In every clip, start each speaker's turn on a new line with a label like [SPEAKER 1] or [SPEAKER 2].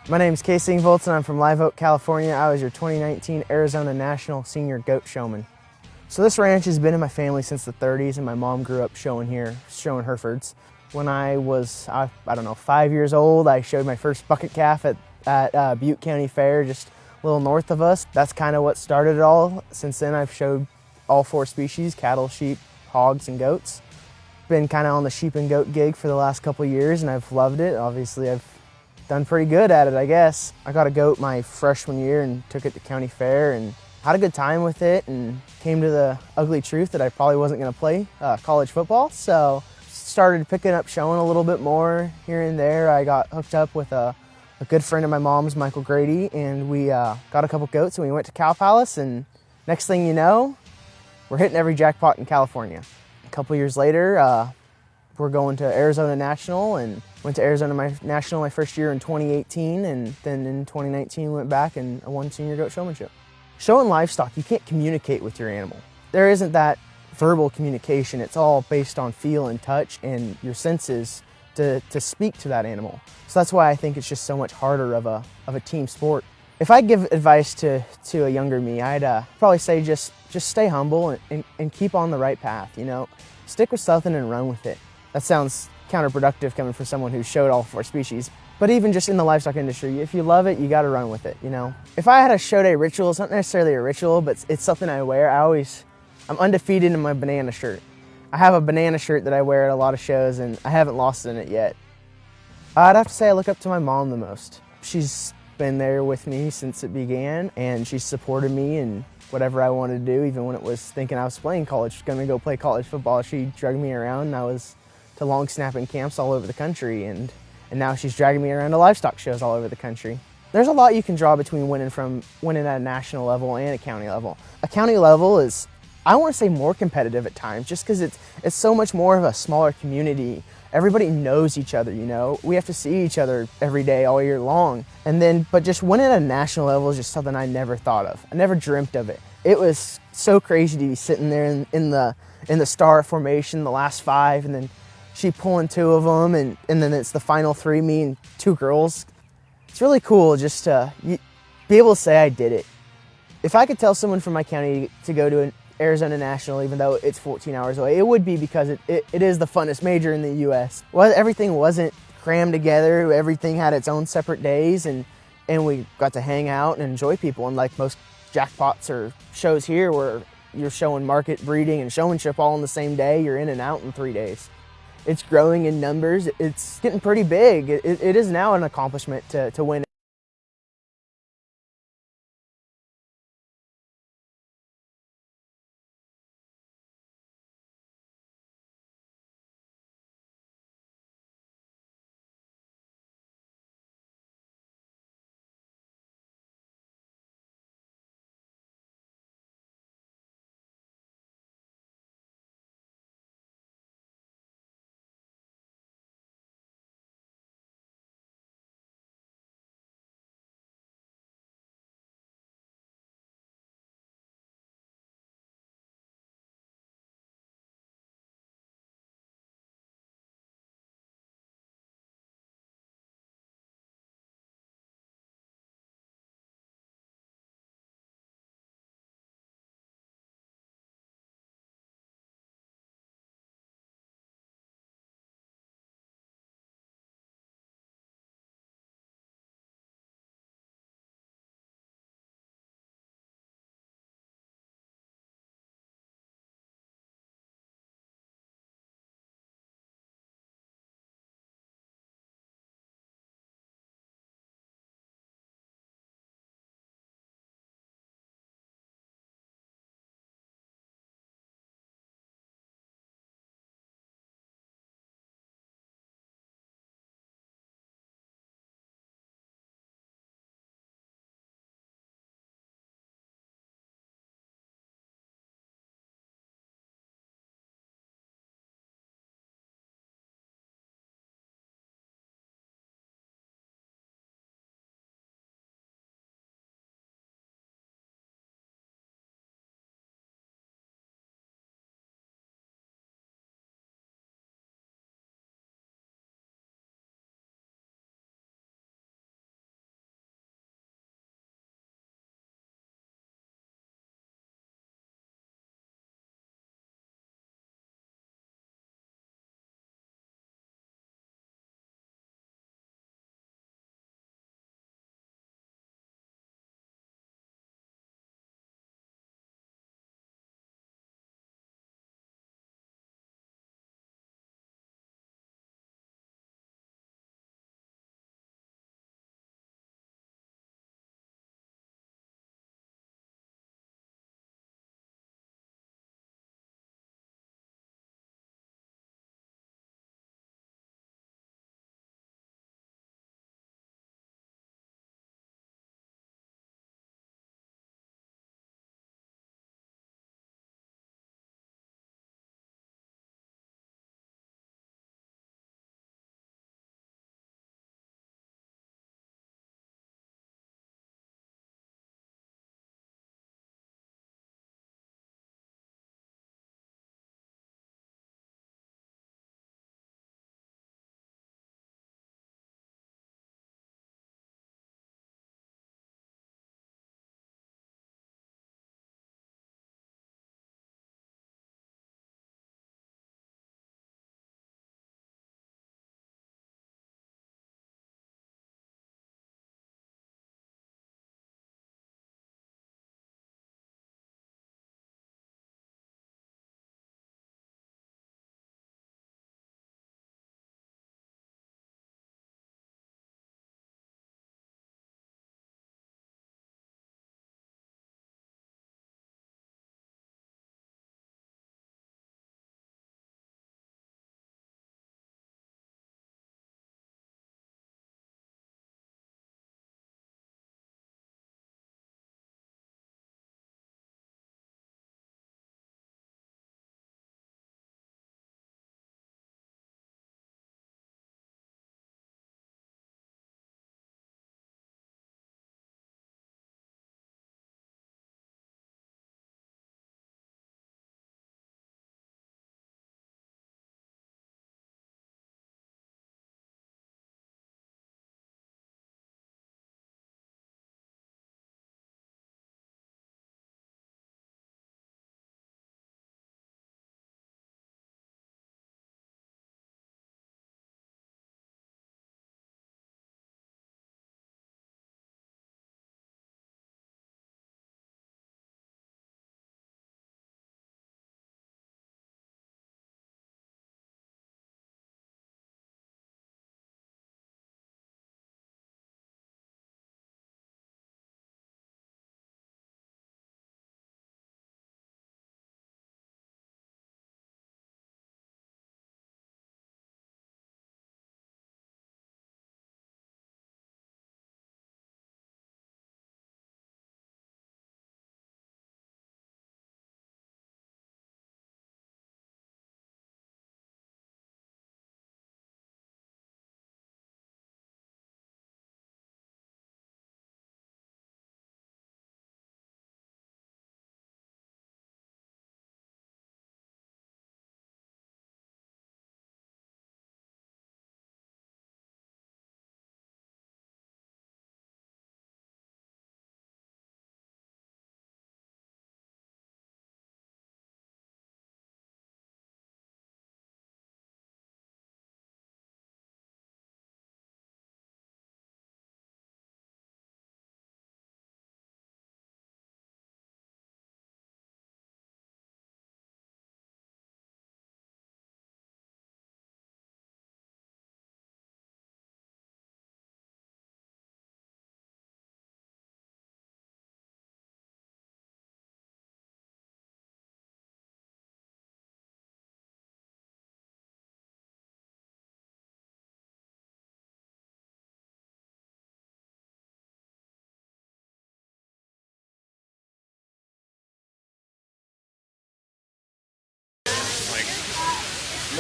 [SPEAKER 1] My name is Casey Ingvolts and I'm from Live Oak, California. I was your 2019 Arizona National Senior Goat Showman. So this ranch has been in my family since the 30s, and my mom grew up showing here, showing Herefords. When I was, I don't know, 5 years old, I showed my first bucket calf at Butte County Fair, just a little north of us. That's kind of what started it all. Since then, I've showed all 4 species: cattle, sheep, hogs, and goats. Been kind of on the sheep and goat gig for the last couple of years, and I've loved it. Obviously, I've done pretty good at it, I guess. I got a goat my freshman year and took it to county fair and had a good time with it, and came to the ugly truth that I probably wasn't going to play college football. So started picking up showing a little bit more here and there. I got hooked up with a good friend of my mom's, Michael Grady, and we got a couple goats and we went to Cow Palace, and next thing you know, we're hitting every jackpot in California. A couple years later, we're going to Arizona National, and went to Arizona National my first year in 2018, and then in 2019 went back and won Senior Goat Showmanship. Showing livestock, you can't communicate with your animal. There isn't that verbal communication. It's all based on feel and touch and your senses to speak to that animal. So that's why I think it's just so much harder of a team sport. If I give advice to a younger me, I'd probably say just stay humble and keep on the right path. You know, stick with something and run with it. That sounds counterproductive coming from someone who showed all 4 species. But even just in the livestock industry, if you love it, you got to run with it, you know. If I had a show day ritual, it's not necessarily a ritual, but it's something I wear. I'm undefeated in my banana shirt. I have a banana shirt that I wear at a lot of shows, and I haven't lost in it yet. I'd have to say I look up to my mom the most. She's been there with me since it began, and she's supported me in whatever I wanted to do, even when it was thinking I was playing college, gonna go play college football. She dragged me around, and I was to long snapping camps all over the country, and now she's dragging me around to livestock shows all over the country. There's a lot you can draw between winning at a national level and a county level. A county level is, I want to say, more competitive at times, just because it's so much more of a smaller community. Everybody knows each other, you know. We have to see each other every day, all year long. But just winning at a national level is just something I never thought of. I never dreamt of it. It was so crazy to be sitting there in the star formation, the last 5, and then she pulling 2 of them, and then it's the final 3, me and 2 girls. It's really cool just to be able to say I did it. If I could tell someone from my county to go to an Arizona National, even though it's 14 hours away, it would be because it is the funnest major in the U.S. Well, everything wasn't crammed together. Everything had its own separate days, and we got to hang out and enjoy people. And like most jackpots or shows here where you're showing market, breeding, and showmanship all in the same day, you're in and out in 3 days. It's growing in numbers. It's getting pretty big. It is now an accomplishment to win.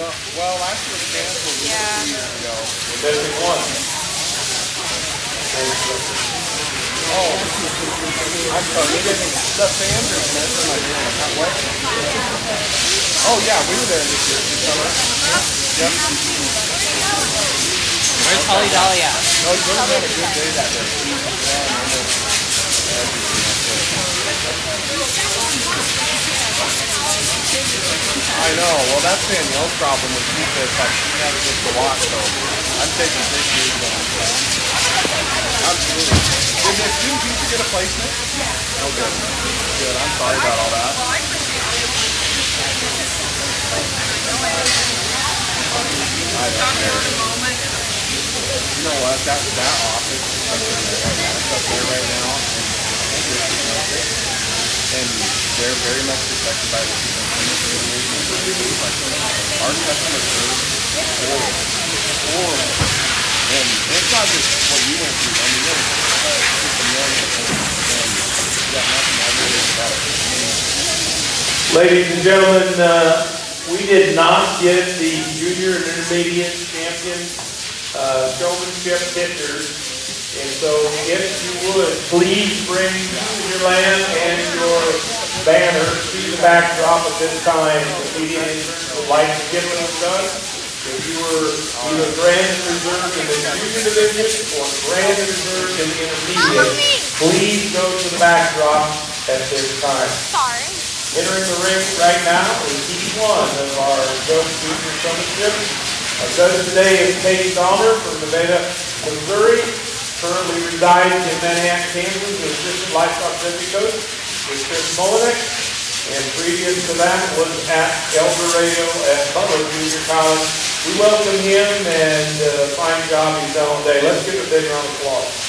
[SPEAKER 2] No, well, last year was canceled 2 years ago.
[SPEAKER 3] District 1.
[SPEAKER 2] Oh, I'm sorry. We didn't. The fans are messing my hand. What? Oh yeah, we were there this year. Summer. Yep.
[SPEAKER 4] Where's Holly Dolly at?
[SPEAKER 2] No, you really had a good day that day. I know. Well, that's Danielle's problem with Keith. Like she never gets to watch, so I'm taking pictures. Absolutely. Did the student teacher get a placement? Oh, good. Good. I'm sorry about all that. I don't care. You know what? That office is up there right now, and they're very much respected by the people. Our customer service is horrible. And it's not just what you went through. I mean, it's just a million things. And you got nothing I really about it.
[SPEAKER 3] Ladies and gentlemen, we did not get the junior and intermediate champion showmanship pictures. And so if you would, please bring your lamp and your banner to the backdrop at this time. The media would like to get them done. If you were either grand reserved in the junior division or grand reserved in the intermediate, please go to the backdrop at this time.
[SPEAKER 5] Sorry.
[SPEAKER 3] Entering the ring right now is each one of our junior showmanship. Our judge today is Katie Dahmer from Nevada, Missouri. Currently resides in Manhattan, Kansas, as assistant livestock deputy coach with Chris Molinek. And previous to that was at El Dorado at Butler Junior College. We welcome him and fine job he's done all day. Let's give a big round of applause.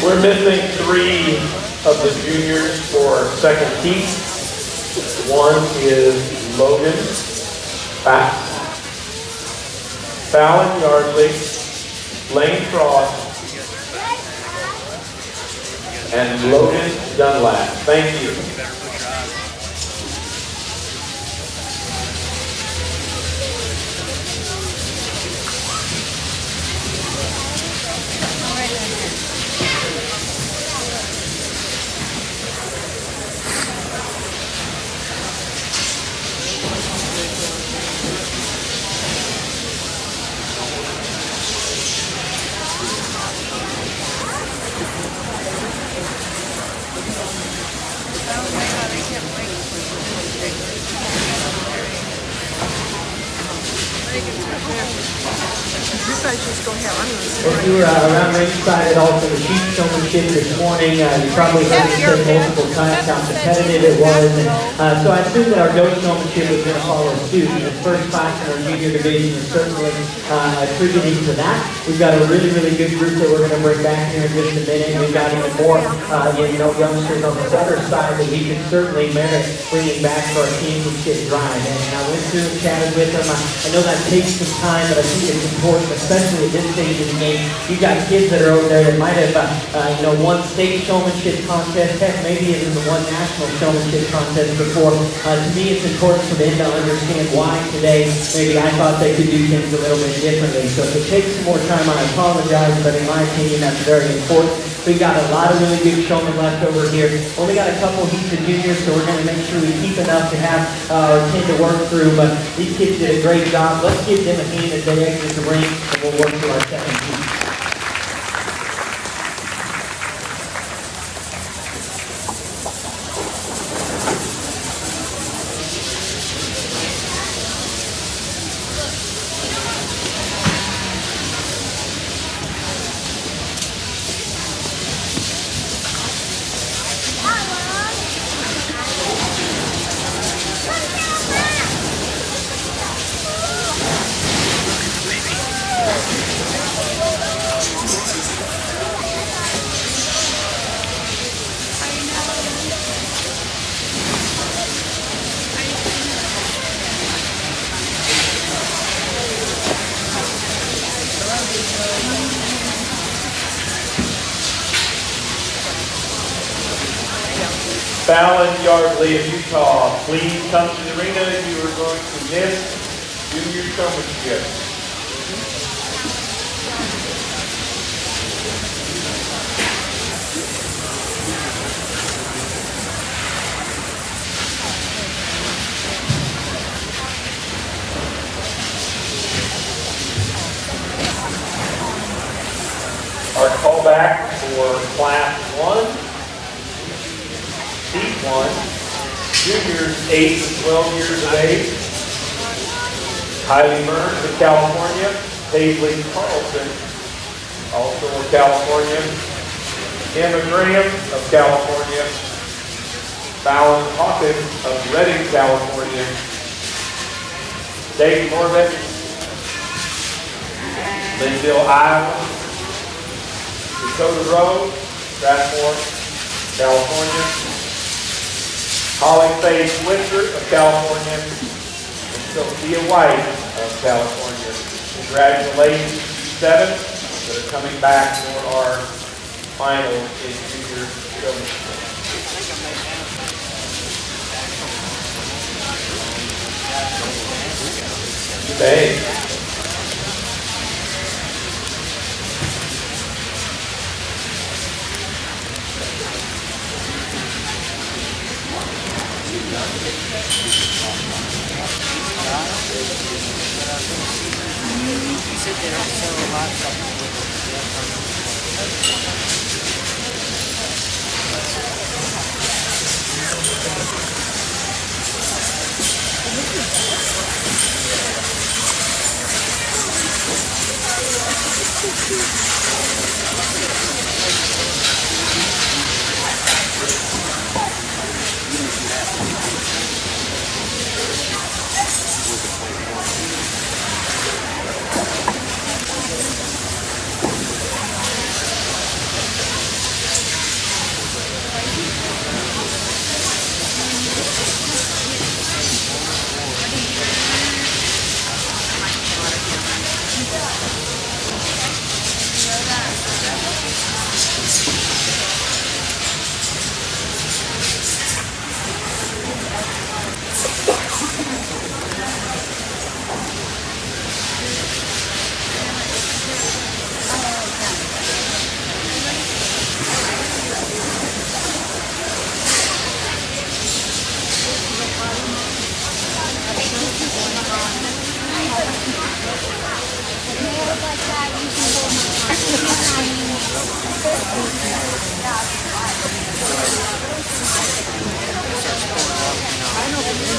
[SPEAKER 3] We're missing 3 of the juniors for second heat. One is Logan Fallon Yardley, Lane Frost, and Logan Dunlap. Thank you.
[SPEAKER 4] If you were around ringside at all for the sheep showmanship this morning, you probably heard me say multiple times how competitive it was. And so I assume that our goat showmanship was going to follow suit. The first class in our junior division is certainly attributing to that. We've got a really, really good group that we're going to bring back here in just a minute. We've got even more youngsters on the other side that we can certainly merit bringing back for our championship drive. And I went through and chatted with them. I know that takes some time, but I think it's important, especially at this stage of the game. You've got kids that are over there that might have won state showmanship contest, heck, maybe even won national showmanship contest before. To me, it's important for them to understand why today maybe I thought they could do things a little bit differently. So if it takes some more time, I apologize, but in my opinion, that's very important. We've got a lot of really good showmen left over here. Only got a couple heats of juniors, so we're going to make sure we keep enough to have our 10 to work through. But these kids did a great job. Let's give them a hand as they exit the ring, and we'll work through our second heat.
[SPEAKER 3] Fallon Yardley of Utah, please come to the arena. You are going to miss junior showmanship. Our callback for Class 1, Seat 1, juniors 8 to 12 years of age. Kylie Burns of California, Paisley Carlson, also of California. Emma Graham of California. Fallon Hawkins of Redding, California. Dave Norbert, Linville, Iowa. Dakota Rowe, Strathmore, California. Holly Faye Switzer of California. And Sophia White of California. Congratulations to you 7 that are coming back for our final in junior showmanship. Thanks.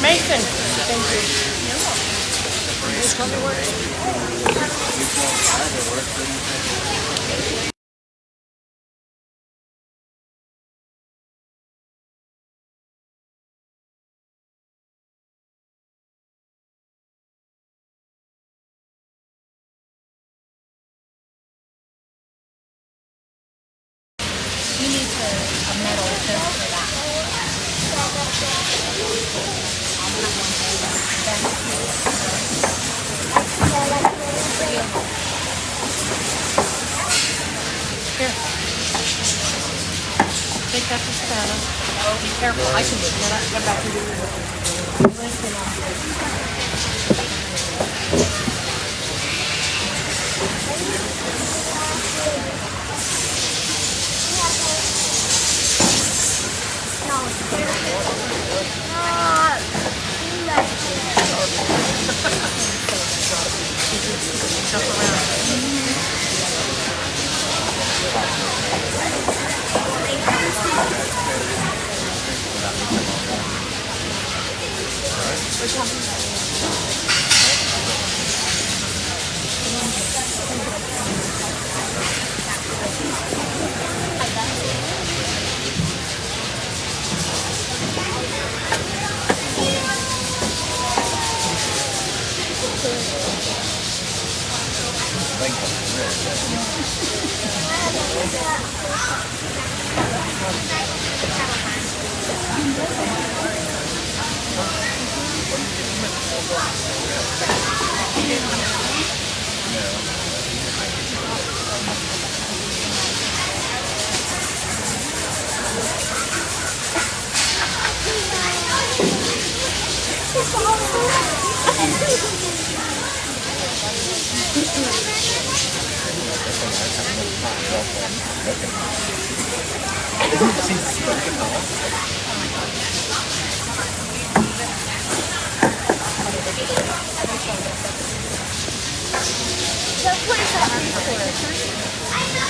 [SPEAKER 5] Mason, thank you.
[SPEAKER 6] You need a medal just for that.
[SPEAKER 5] Here. Take that to Savannah. Oh, be careful. I can get that. Come back and do jump around.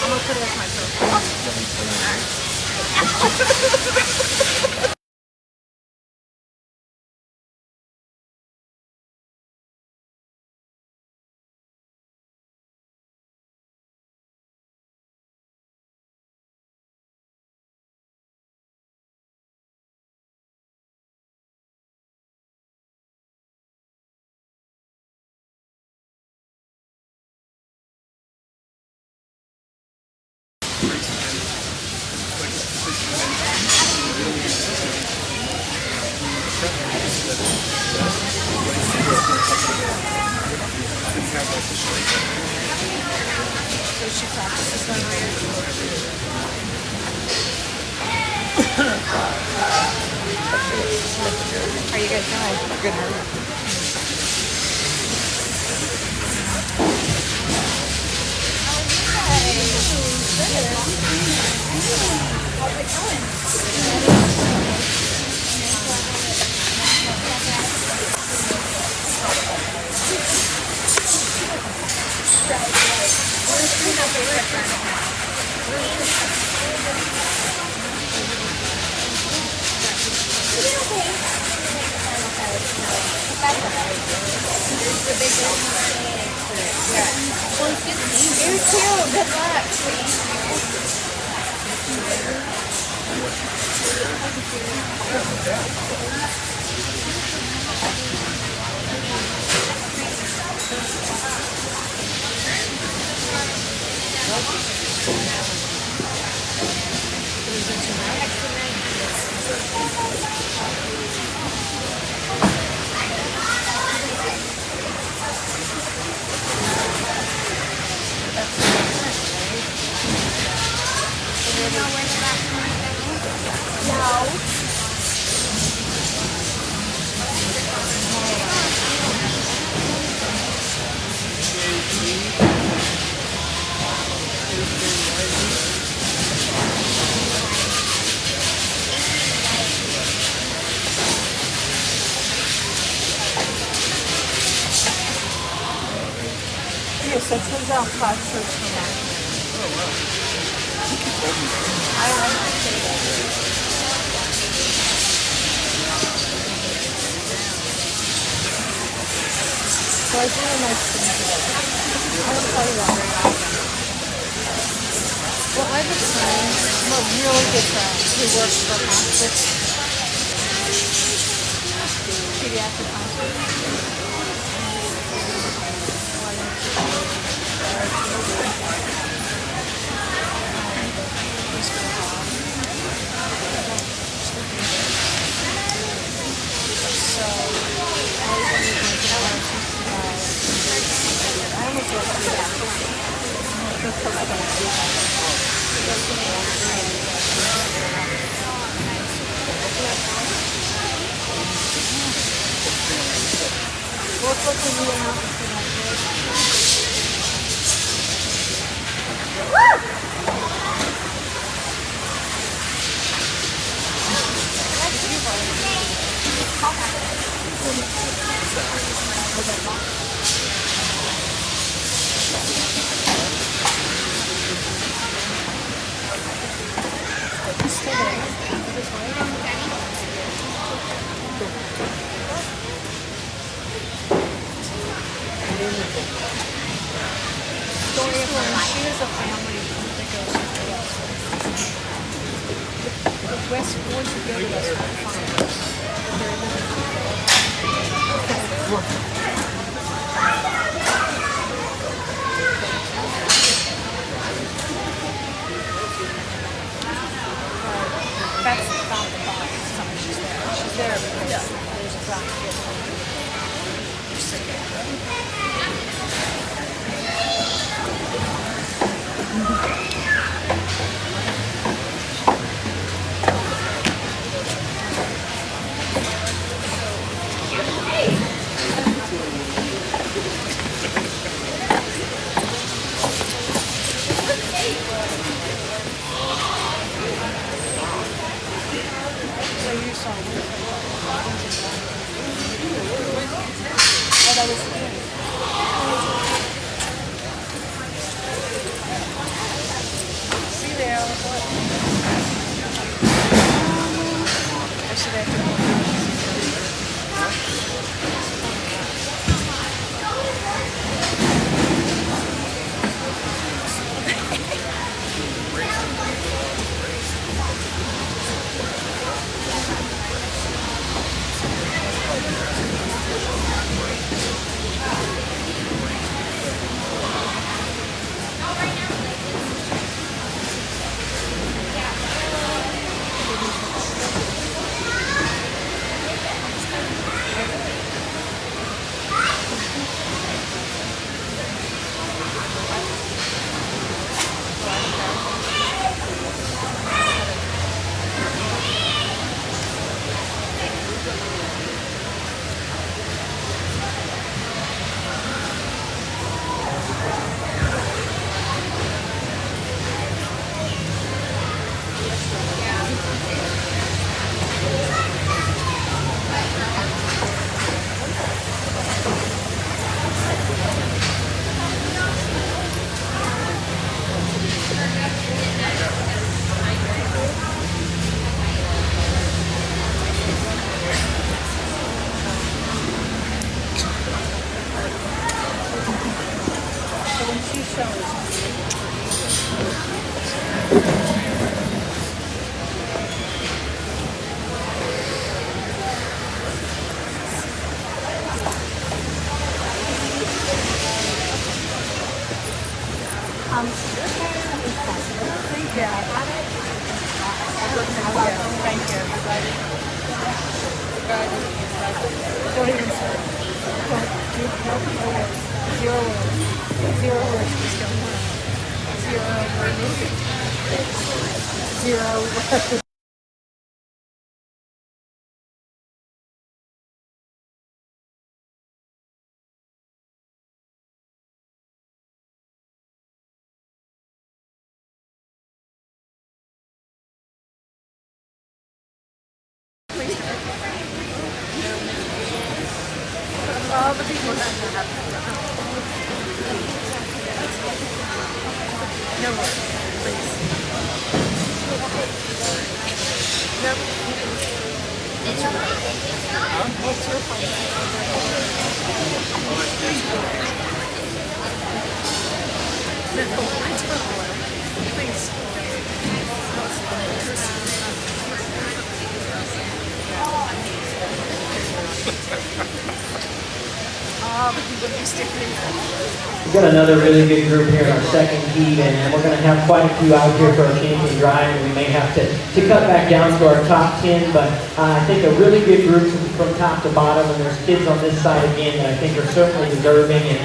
[SPEAKER 5] I'm gonna put it as my profile. So she practices on How are you guys doing? Good, how are you? You too. Good luck. Yes, that turns out 5 shirts from that. I like to say that. So I do a nice thing today. I don't tell you that very often. Well, I have a friend, a really good friend, who works for hospice, pediatric hospice. All the people that have no more, please. Nope. It's your phone. It's your phone. No, I don't want it. Please.
[SPEAKER 4] We've got another really good group here in our second heat, and we're going to have quite a few out here for our champion drive, and we may have to cut back down to our top 10, but I think a really good group from top to bottom, and there's kids on this side again that I think are certainly deserving, and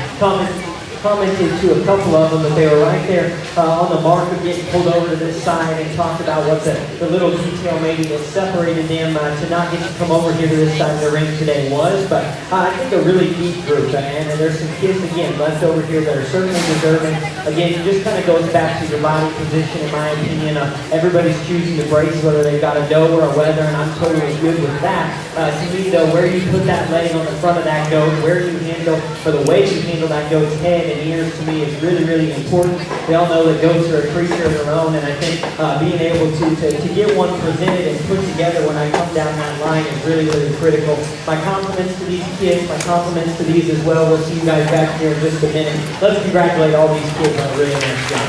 [SPEAKER 4] commented to a couple of them that they were right there on the mark of getting pulled over to this side, and talked about what the little detail maybe that separated them to not get to come over here to this side of the ring today was. But I think a really deep group, and there's some kids again left over here that are certainly deserving. Again, it just kind of goes back to your body position, in my opinion. Everybody's choosing to brace whether they've got a doe or a wether, and I'm totally good with that. To me though, where you put that leg on the front of that goat, where you handle, or the way you handle that goat's head and ears, to me is really, really important. We all know that goats are a creature of their own, and I think being able to get one presented and put together when I come down that line is really, really critical. My compliments to these kids, my compliments to these as well. We'll see you guys back here in just a minute. Let's congratulate all these kids on a really nice job.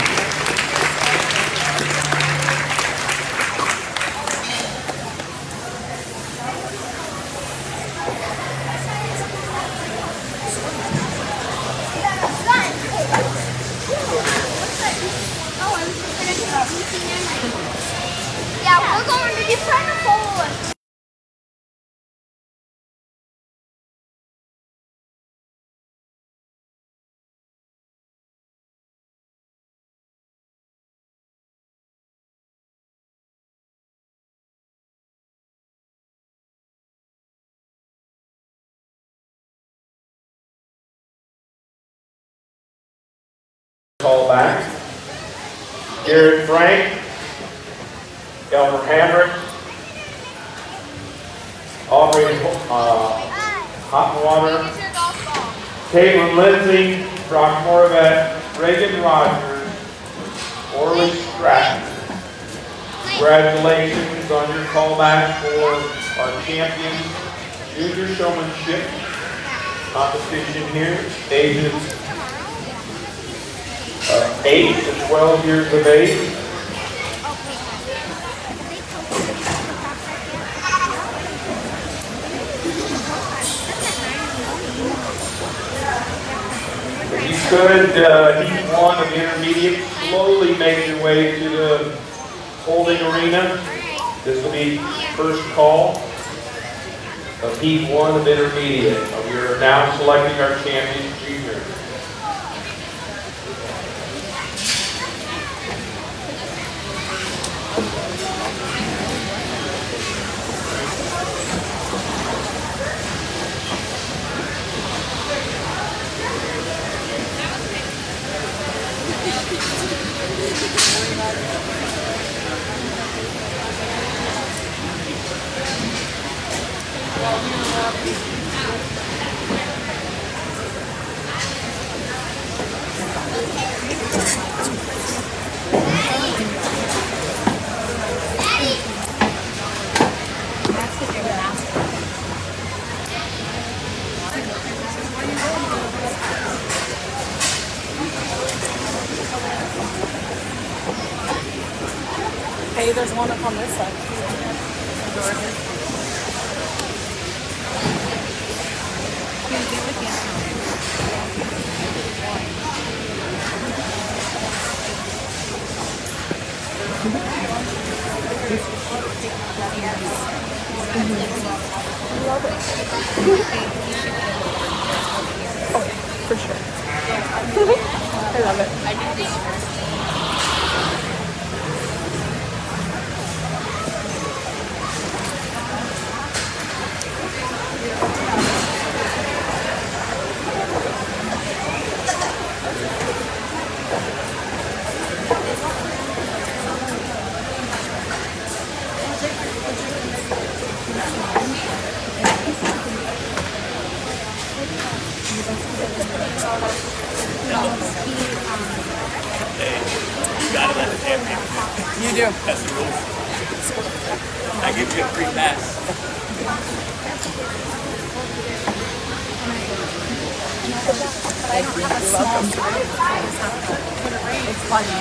[SPEAKER 7] Yeah, we're going to get trying to forward.
[SPEAKER 3] Call back. Jared Frank, Elmer Hamrick, Aubrey Hotwater, Caitlin Lindsay, Brock Morvet, Reagan Rogers, Orly Stratton. Congratulations on your callback for our champions junior showmanship competition here, ages 8 to 12 years of age. If you could, heat 1 of intermediate, slowly make your way to the holding arena. This will be first call of heat 1 of intermediate. We are now selecting our champion junior.
[SPEAKER 5] Hey, there's one up on this side. Love it. Oh, for sure. I love it.
[SPEAKER 8] You do. That's the rules. I give you a free pass.
[SPEAKER 5] It's funny.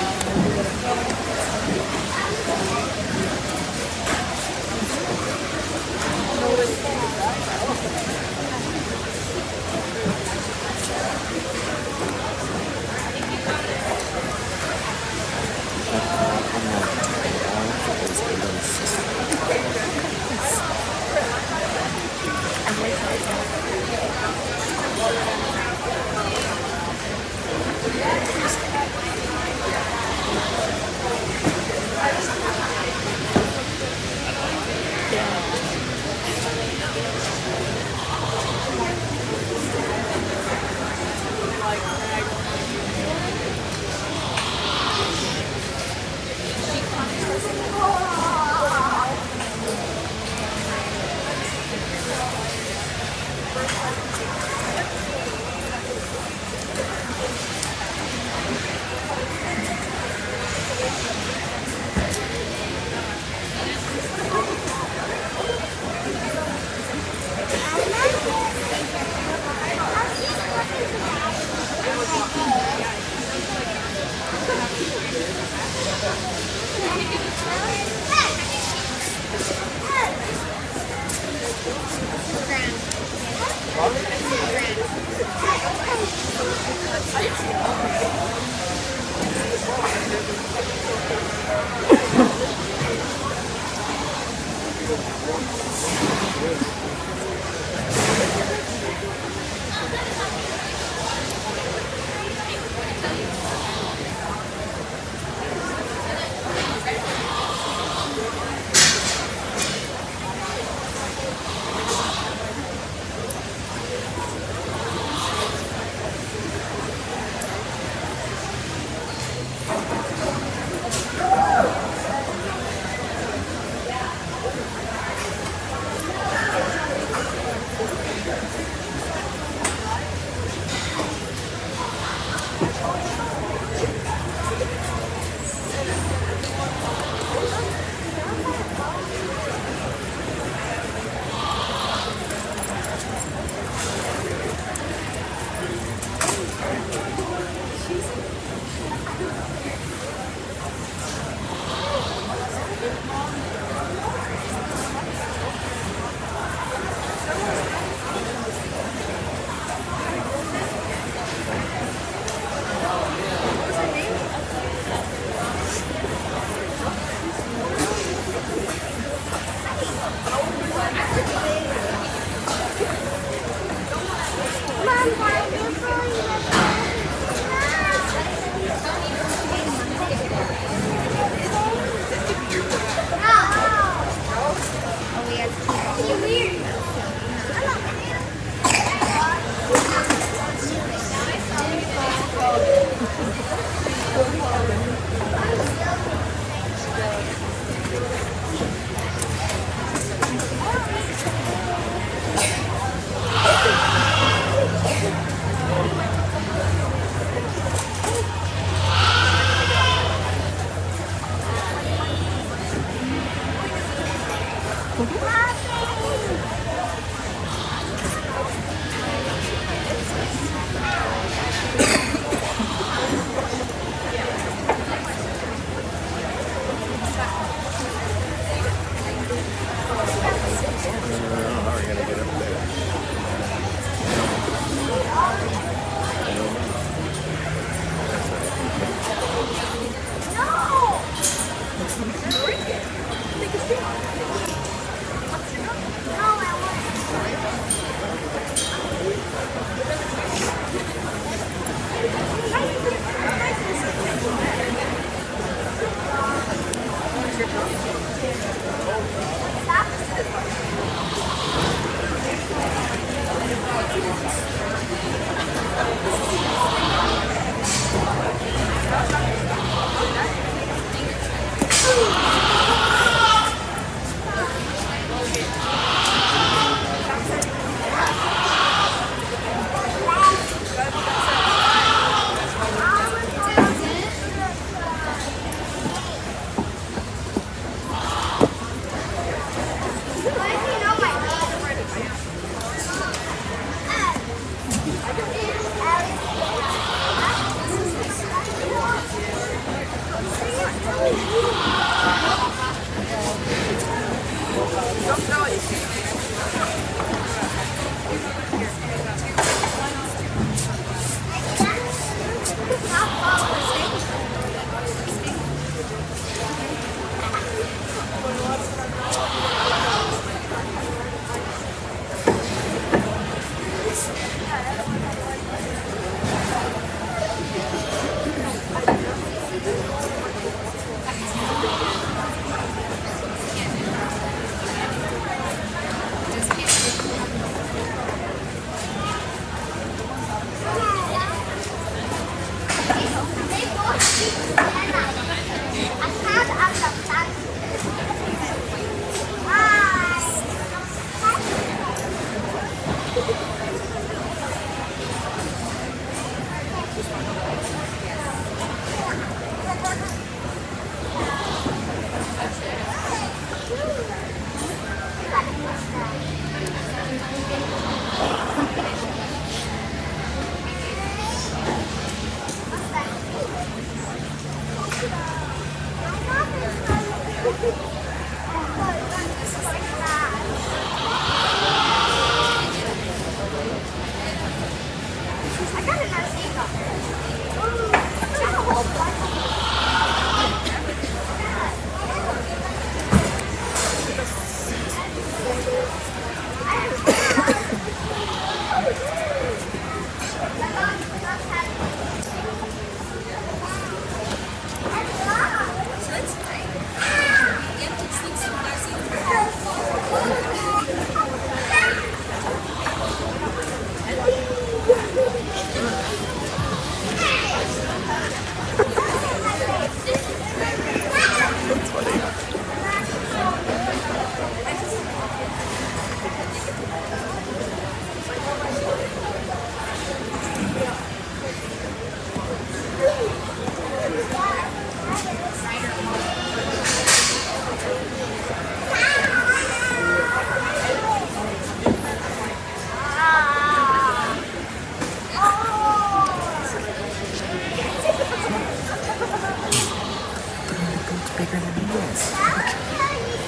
[SPEAKER 1] bigger than he is.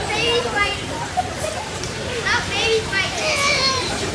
[SPEAKER 7] Baby's fighting. Not baby's fighting.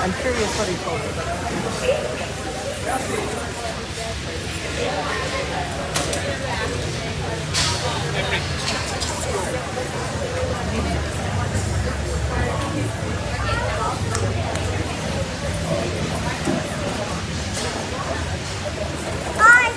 [SPEAKER 1] I'm curious what he told
[SPEAKER 7] Bye.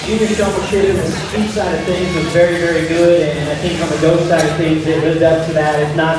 [SPEAKER 4] Junior showmanship in the speed side of things was very, very good, and I think on the goat side of things it lived up to that, if not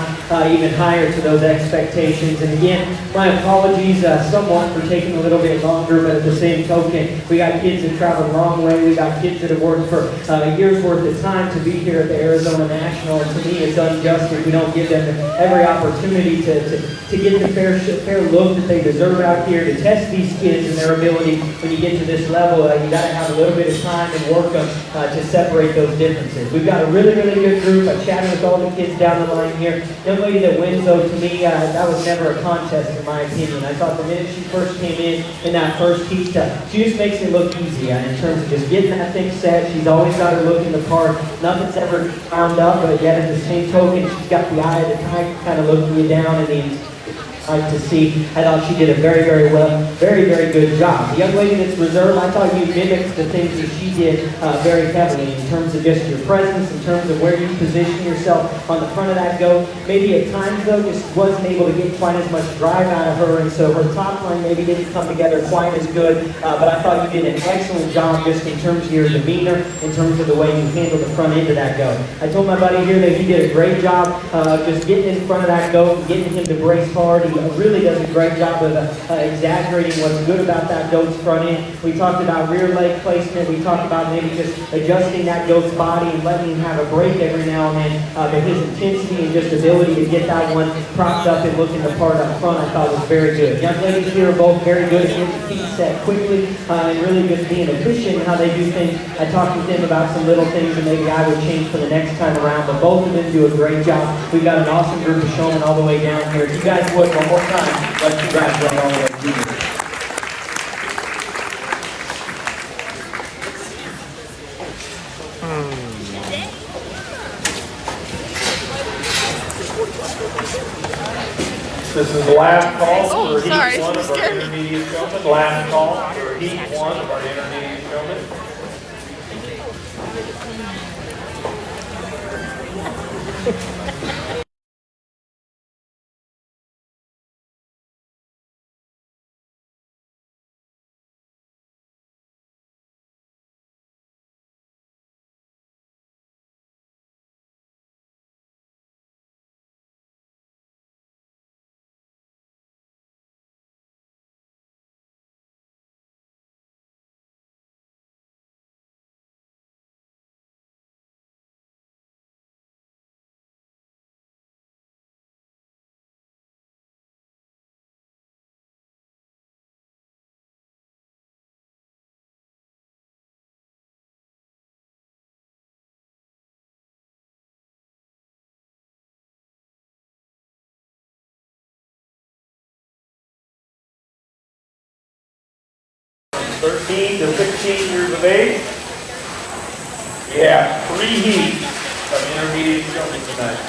[SPEAKER 4] even higher to those expectations. And again, my apologies somewhat for taking a little bit longer, but at the same token, we got kids that traveled a long way, we got kids that have worked for a year's worth of time to be here at the Arizona National, and to me it's unjust if we don't give them every opportunity to get the fair look that they deserve out here, to test these kids and their ability. When you get to this level, you got to have a little bit of time and work them to separate those differences. We've got a really, really good group. I chatted with all the kids down the line here. Young lady that wins, though, to me, that was never a contest in my opinion. I thought the minute she first came in that first heat, she just makes it look easy in terms of just getting that thing set. She's always got her look in the park. Nothing's ever found up, but yet at the same token, she's got the eye of the tiger kind of looking you down and the to see. I thought she did a very, very well, very, very good job. The young lady that's reserved, I thought you mimicked the things that she did very heavily in terms of just your presence, in terms of where you position yourself on the front of that goat. Maybe at times, though, just wasn't able to get quite as much drive out of her, and so her top line maybe didn't come together quite as good, but I thought you did an excellent job just in terms of your demeanor, in terms of the way you handled the front end of that goat. I told my buddy here that he did a great job just getting in front of that goat and getting him to brace hard. He really does a great job of exaggerating what's good about that goat's front end. We talked about rear leg placement. We talked about maybe just adjusting that goat's body and letting him have a break every now and then. But his intensity and just ability to get that one propped up and looking the part up front, I thought was very good. Young ladies here are both very good at getting feet set quickly and really just being efficient in how they do things. I talked with them about some little things that maybe I would change for the next time around, but both of them do a great job. We've got an awesome group of showmen all the way down here. If you guys would, one more time, let's congratulate all of you.
[SPEAKER 3] This is the last call for
[SPEAKER 6] sorry,
[SPEAKER 3] Heat 1 of our intermediate showman. Last call for Heat 1 of our intermediate showman. (13 to 15 years of age). Yeah, 3 heats of intermediate showmen tonight.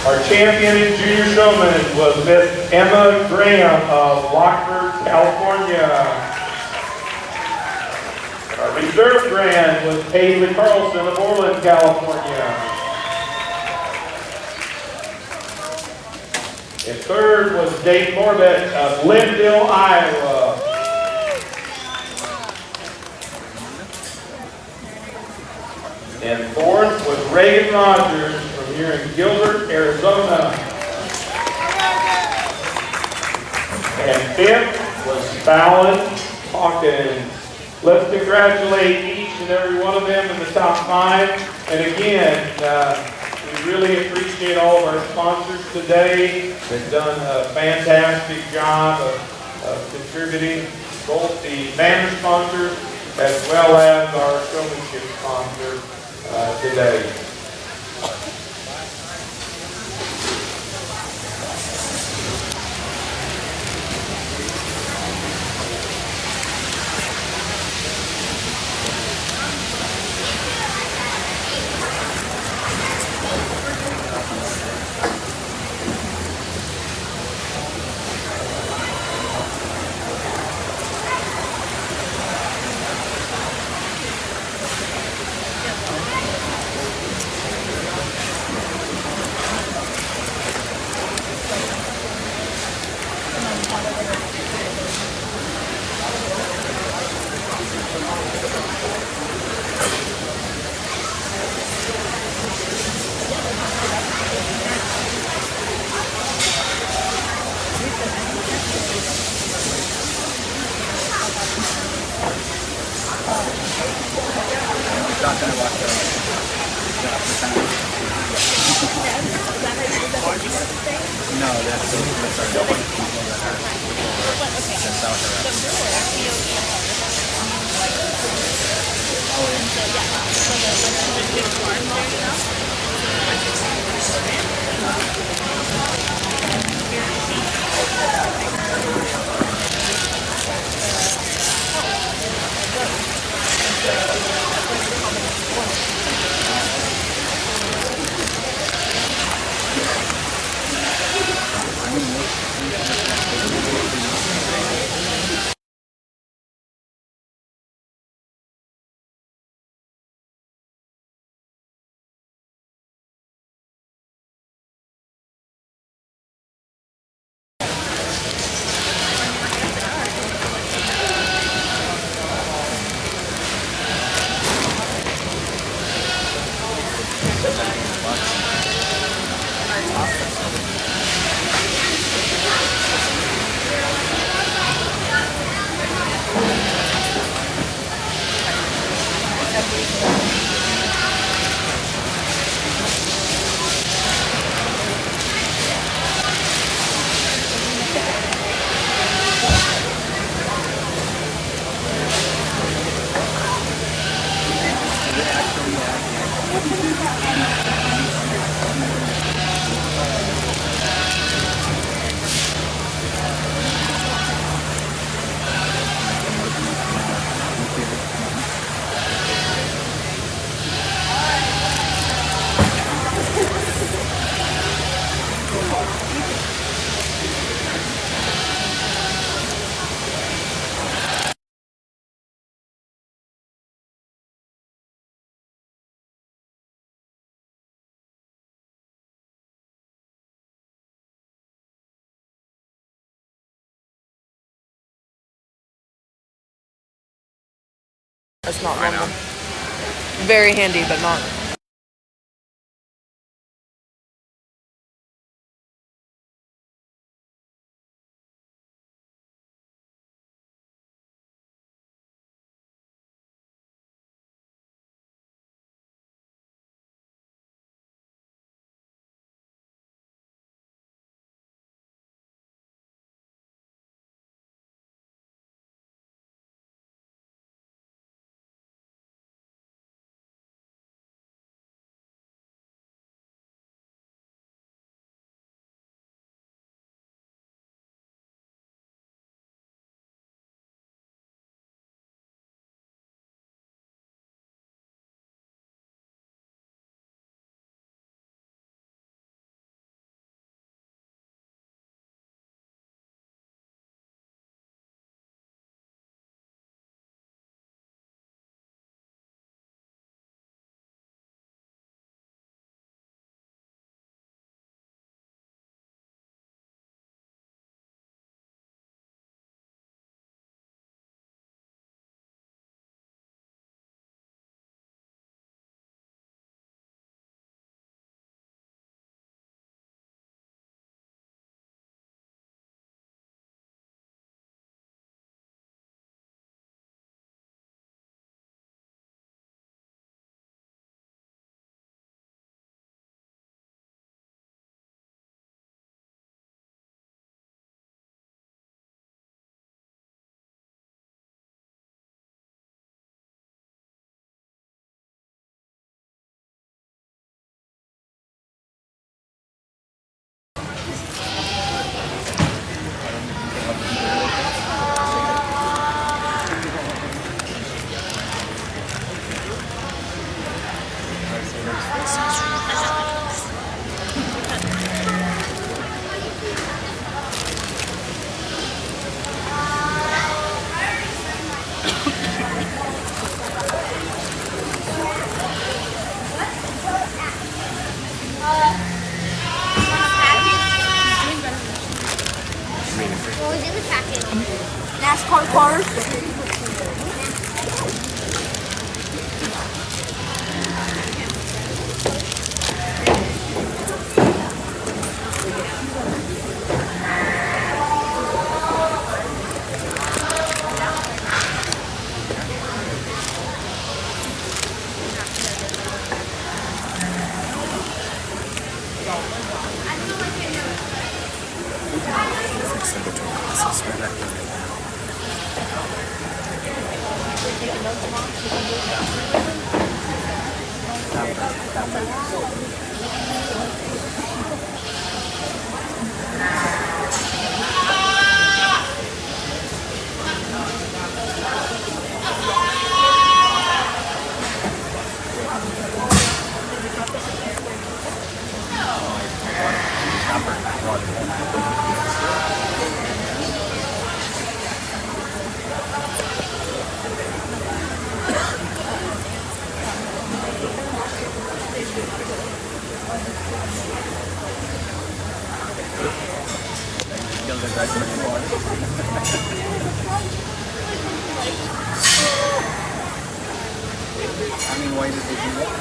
[SPEAKER 3] Our champion in junior showman was Miss Emma Graham of Lockford, California. Our reserve grand was Paisley Carlson of Orland, California. And third was Dave Corbett of Linville, Iowa. And fourth was Reagan Rogers from here in Gilbert, Arizona. And fifth was Fallon Hawkins. Let's congratulate each and every one of them in the top 5. And again, we really appreciate all of our sponsors today. They've done a fantastic job of contributing, both the banner sponsors as well as our showmanship sponsor today.
[SPEAKER 5] That's not normal. Very handy, but not.
[SPEAKER 7] is in the package.
[SPEAKER 5] NASCAR cars.
[SPEAKER 2] I mean, why did they do that?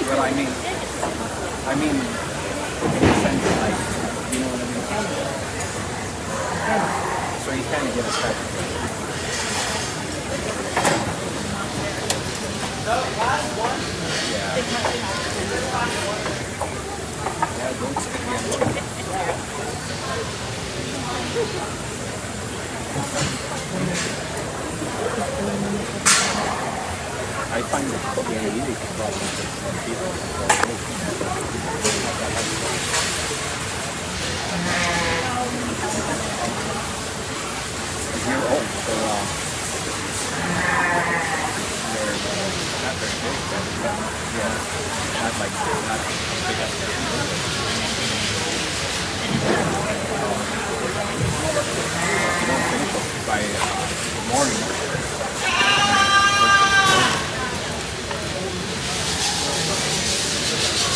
[SPEAKER 2] Well, I mean, in a sense, like, you know what I mean? So you kind of get a sense. Yeah. Yeah, don't stick I find it very easy to talk to people. You're old, so you're not very big, but yeah, not like not big up there. You don't finish by morning.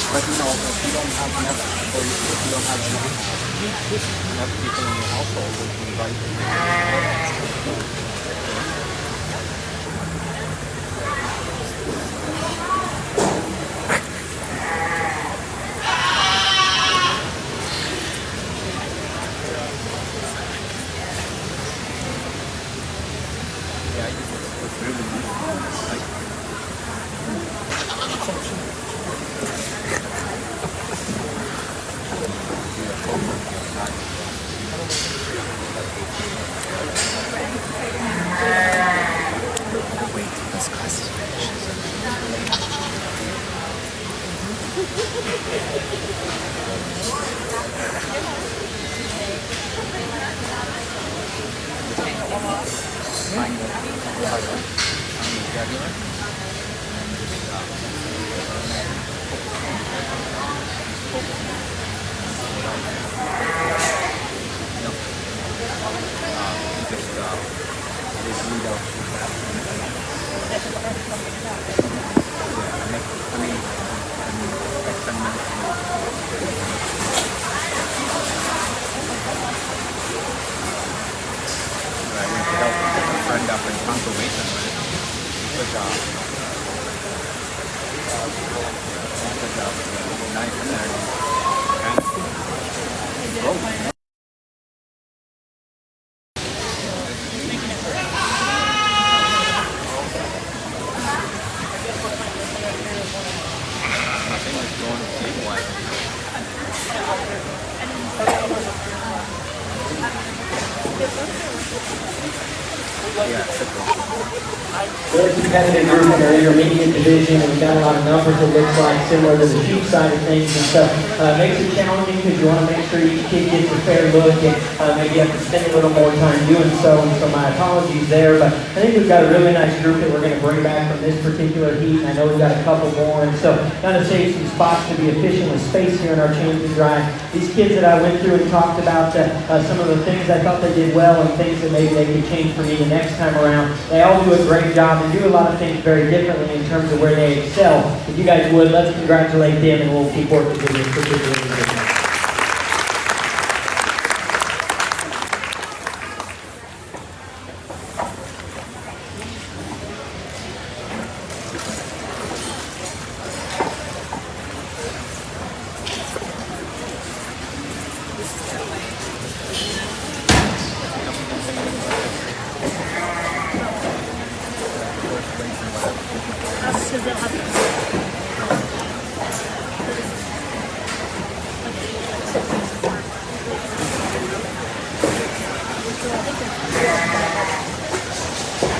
[SPEAKER 2] But you know, if you don't have enough, or if you don't have enough people in your household, you can invite them. Yeah, it's really nice. Like, wait till this class is finished.
[SPEAKER 4] They're a competitive group in their intermediate division, and we've got a lot of numbers, it looks like, similar to the sheep side of things and stuff. Makes it challenging because you want to make sure each kid gets a fair look, and maybe you have to spend a little more time doing so, and so my apologies there. But I think we've got a really nice group that we're going to bring back from this particular heat, and I know we've got a couple more, and so kind of save some spots to be efficient with space here in our change and drive. These kids that I went through and talked about some of the things I thought they did well and things that maybe they could change for me the next time around, they all do a great job and do a lot of things very differently in terms of where they excel. If you guys would, let's congratulate them, and we'll keep working with this particular position.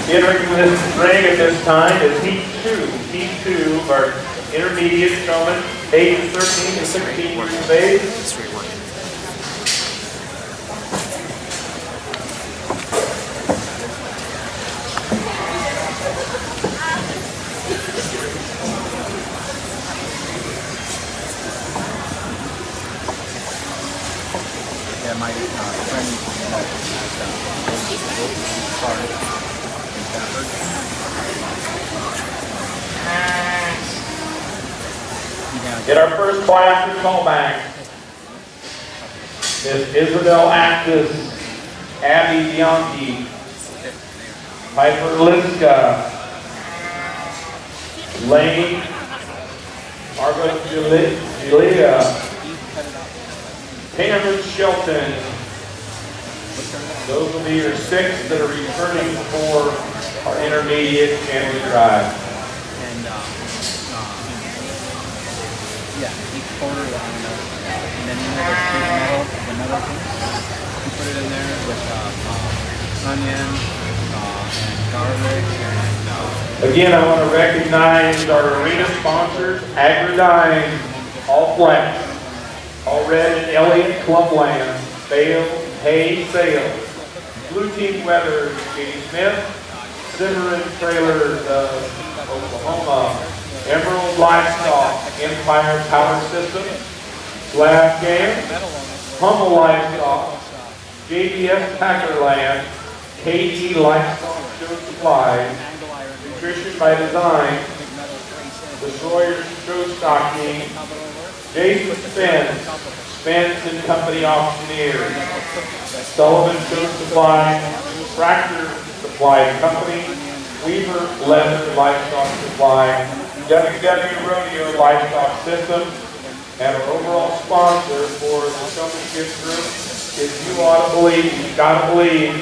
[SPEAKER 3] Entering this ring at this time is Heat 2. Heat 2 of our intermediate showmen, ages 13 to 16 years of age.
[SPEAKER 2] Yeah, my friend started.
[SPEAKER 3] Get our first class to call back. Miss Isabel Actis, Abby Bianchi, Piper Liska, Lane, Margaret Julia, Cameron Shelton. Those will be your 6 that are returning for our intermediate family drive.
[SPEAKER 2] Yeah, each quarter on and then you have a sheet metal, another thing. You put it in there with onion and garlic and
[SPEAKER 3] Again, I want to recognize our arena sponsors, Agridyne, All Flex, All Red and Elliott Clubland, Bale, Hay Sales, Blue Team Weather, Katie Smith, Cimarron Trailers of Oklahoma, Emerald Livestock, Empire Power Systems, Slab Game, Hummel Livestock, JBS Packerland, KD Livestock Show Supplies, Nutrition by Design, Destroyer Show Stocking, Jason Spence and Company Auctioneers, Sullivan Show Supply, Tractor Supply Company, Weaver Leather Livestock Supply, WW Rodeo Livestock Systems, and our overall sponsor for the Showmanship Group is You Ought to Believe, You Gotta Believe,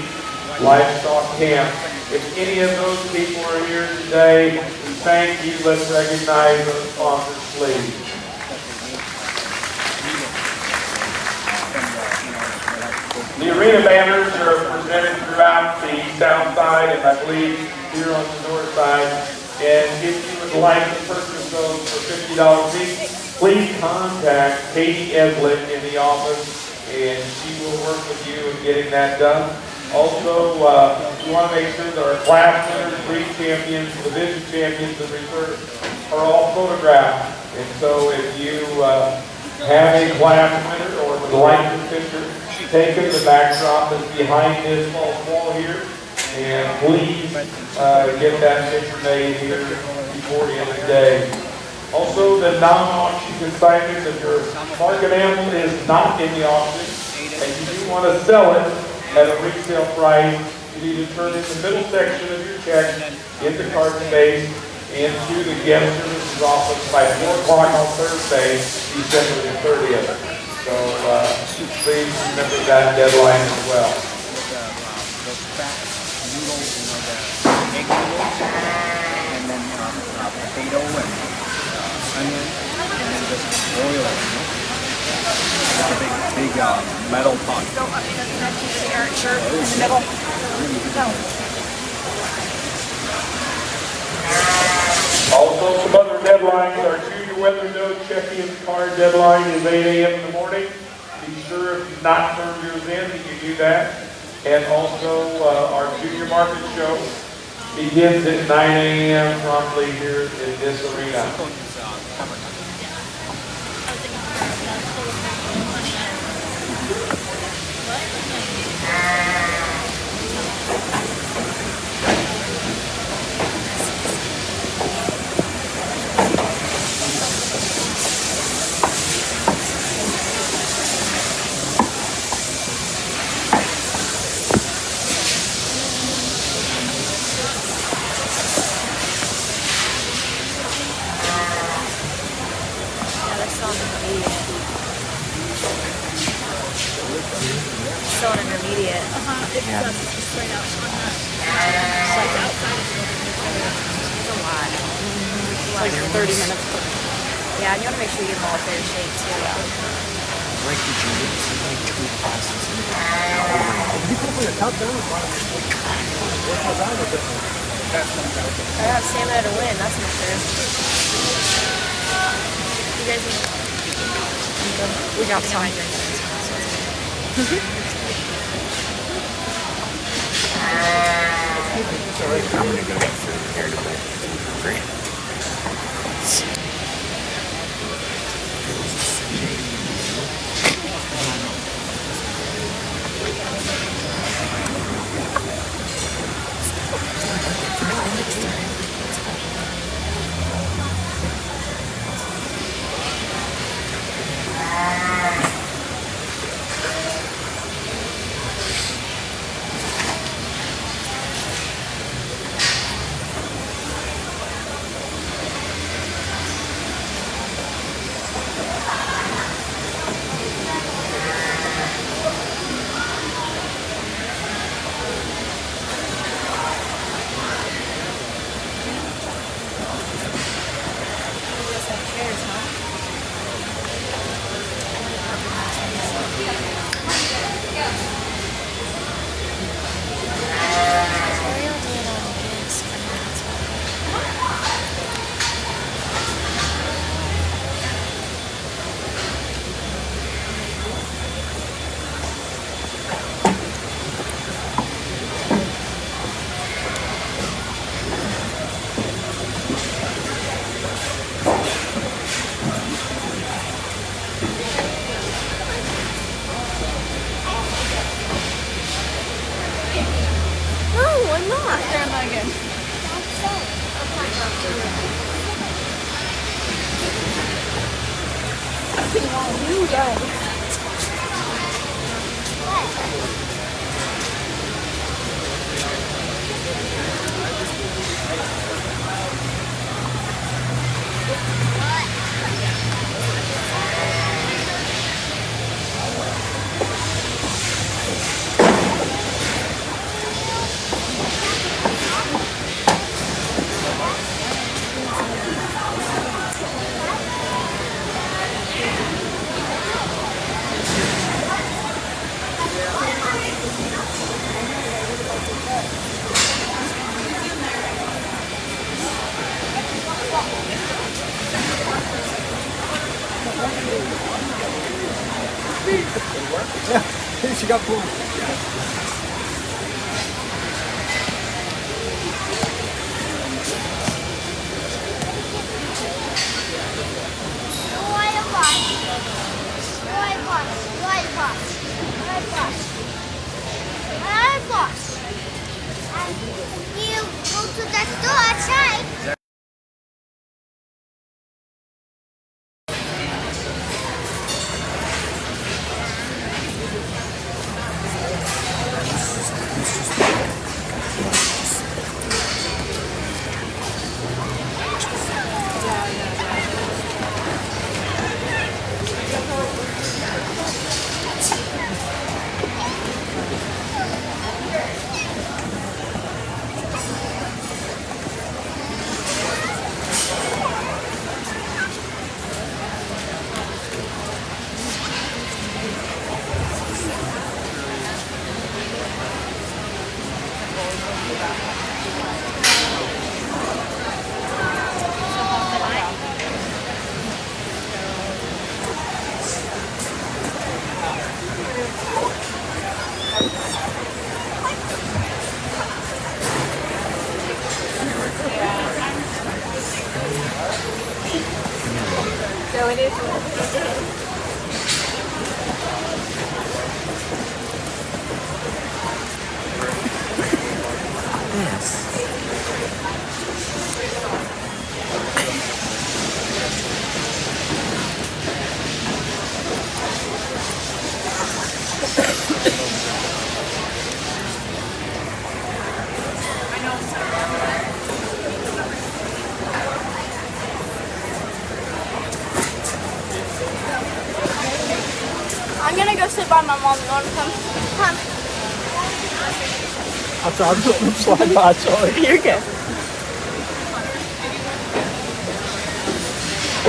[SPEAKER 3] Livestock Camp. If any of those people are here today, we thank you. Let's recognize those sponsors, please. The arena banners are presented throughout the south side and I believe here on the north side. And if you would like to purchase those for $50 each, please contact Katie Eslett in the office and she will work with you in getting that done. Also, we want to make sure that our class winners, breed champions, division champions, and reserves are all photographed. And so if you have a class winner or would like this picture taken, the backdrop is behind this false wall here. And please get that picture made here before the end of the day. Also, the non-auction consignment of your market animal is not in the auction, and you do want to sell it at a retail price, you need to turn in the middle section of your check in the card space into the guest services office by 4 o'clock on Thursday, December the 30th. So please remember that deadline as well.
[SPEAKER 2] Those fat noodles, you know, the egg noodles, and then potato and onion, and then just oil it, you know. It's a big metal pot.
[SPEAKER 6] So, shirt in the middle. No.
[SPEAKER 3] Also, some other deadlines. Our junior weather node check-in card deadline is 8 a.m. in the morning. Be sure if you've not turned yours in that you do that. And also, our junior market show begins at 9 a.m. promptly here in this arena.
[SPEAKER 6] Still an intermediate.
[SPEAKER 5] It's just right out on that. It's like outside of the
[SPEAKER 6] It's a lot.
[SPEAKER 5] It's like 30 minutes.
[SPEAKER 6] Yeah, and you want to make sure you get them all fair shape too.
[SPEAKER 8] Like the juniors, like 2 classes.
[SPEAKER 6] I have stamina to win, that's for sure. You guys need... We got some.
[SPEAKER 8] I'm gonna go get food here tonight. Great.
[SPEAKER 2] She got pulled.
[SPEAKER 7] You go to that store outside.
[SPEAKER 5] So it is. I'm gonna go sit by my mom. You wanna come? Come.
[SPEAKER 1] I'm sorry, I'm slide by, sorry.
[SPEAKER 5] You're good.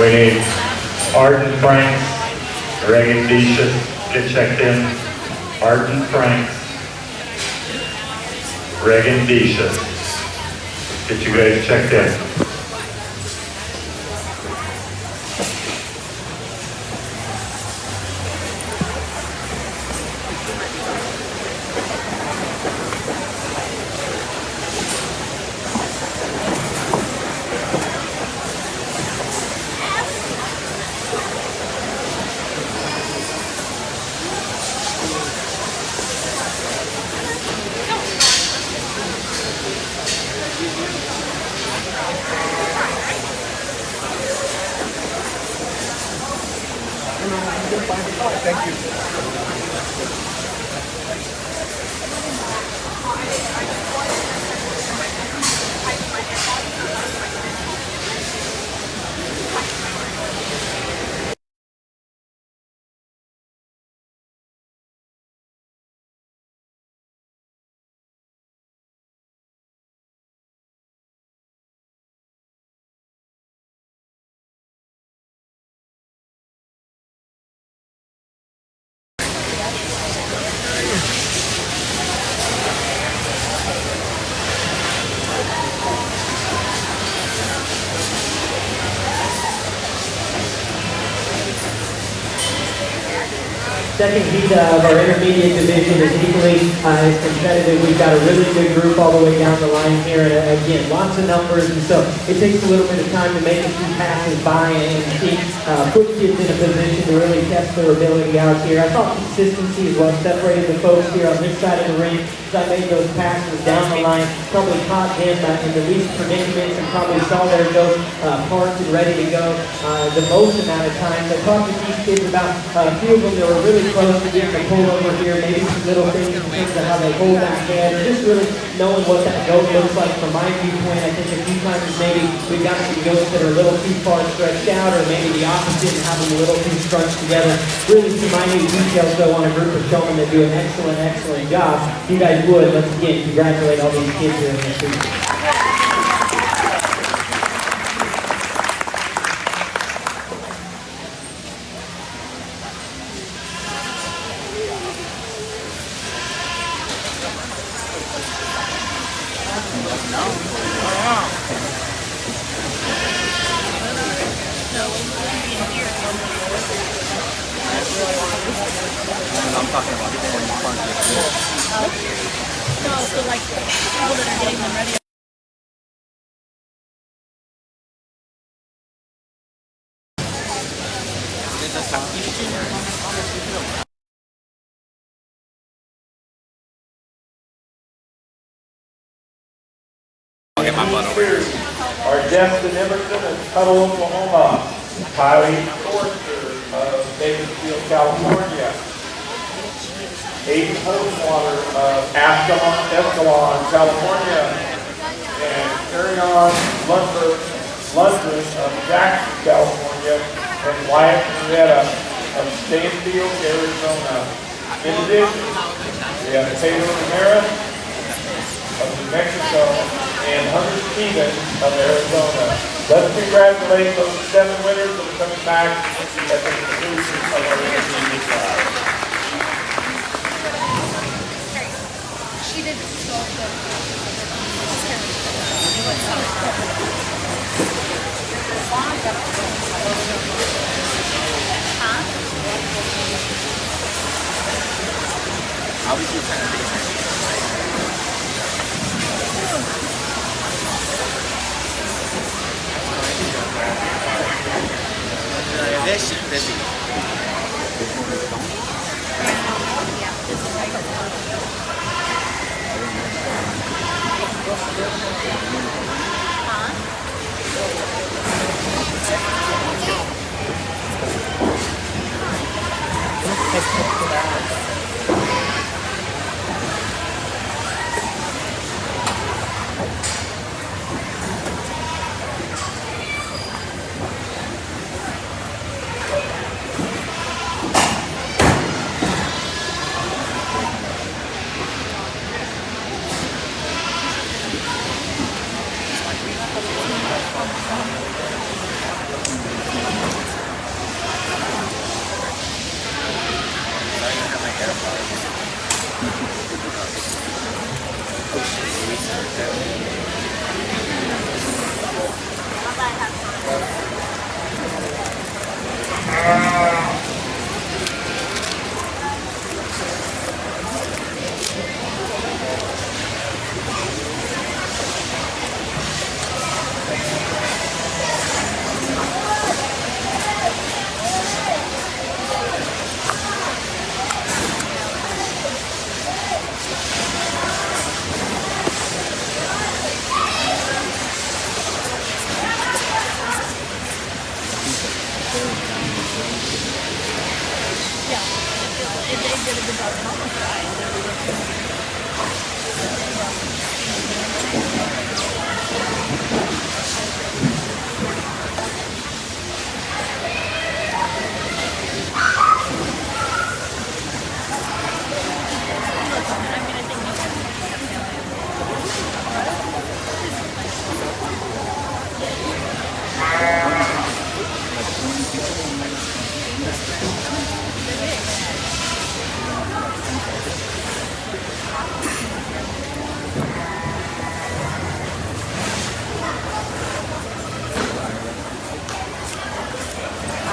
[SPEAKER 9] We need Arden Franks, Reagan Deisha, get checked in. Arden Franks, Reagan Deisha, get you guys checked in.
[SPEAKER 1] Thank you.
[SPEAKER 4] Second heat of our intermediate division is equally as competitive. We've got a really good group all the way down the line here. And again, lots of numbers. And so it takes a little bit of time to make a few passes by and put kids in a position to really test their ability out here. I thought consistency is what separated the folks here on this side of the ring. As I made those passes down the line, probably caught them in the least predicaments and probably saw their goats parked and ready to go the most amount of times. I talked to these kids about a few of them that were really close to getting the pull over here, maybe some little things in terms of how they hold that head, or just really knowing what that goat looks like from my viewpoint. I think a few times maybe we've got some goats that are a little too far stretched out, or maybe the opposite and have them a little too scrunched together. Really some minute details though on a group of showmen that do an excellent, excellent job. If you guys would, let's again congratulate all these kids here in this season.
[SPEAKER 2] I'm talking about
[SPEAKER 6] No, so like people that are getting them ready.
[SPEAKER 2] I'll get my butt over here.
[SPEAKER 3] Our guest in Emerson and Tuttle, Oklahoma, Kylie Forster of Bakersfield, California. Aiden Holzwater of Escalon, California. And Arion Lundgren of Jackson, California. And Wyatt Marietta of Stanfield, Arizona. In addition, we have Taylor Ramirez of New Mexico and Hunter Stevens of Arizona. Let's congratulate those 7 winners that are coming back at the conclusion of our intermediate class.
[SPEAKER 6] She did so good.
[SPEAKER 2] busy.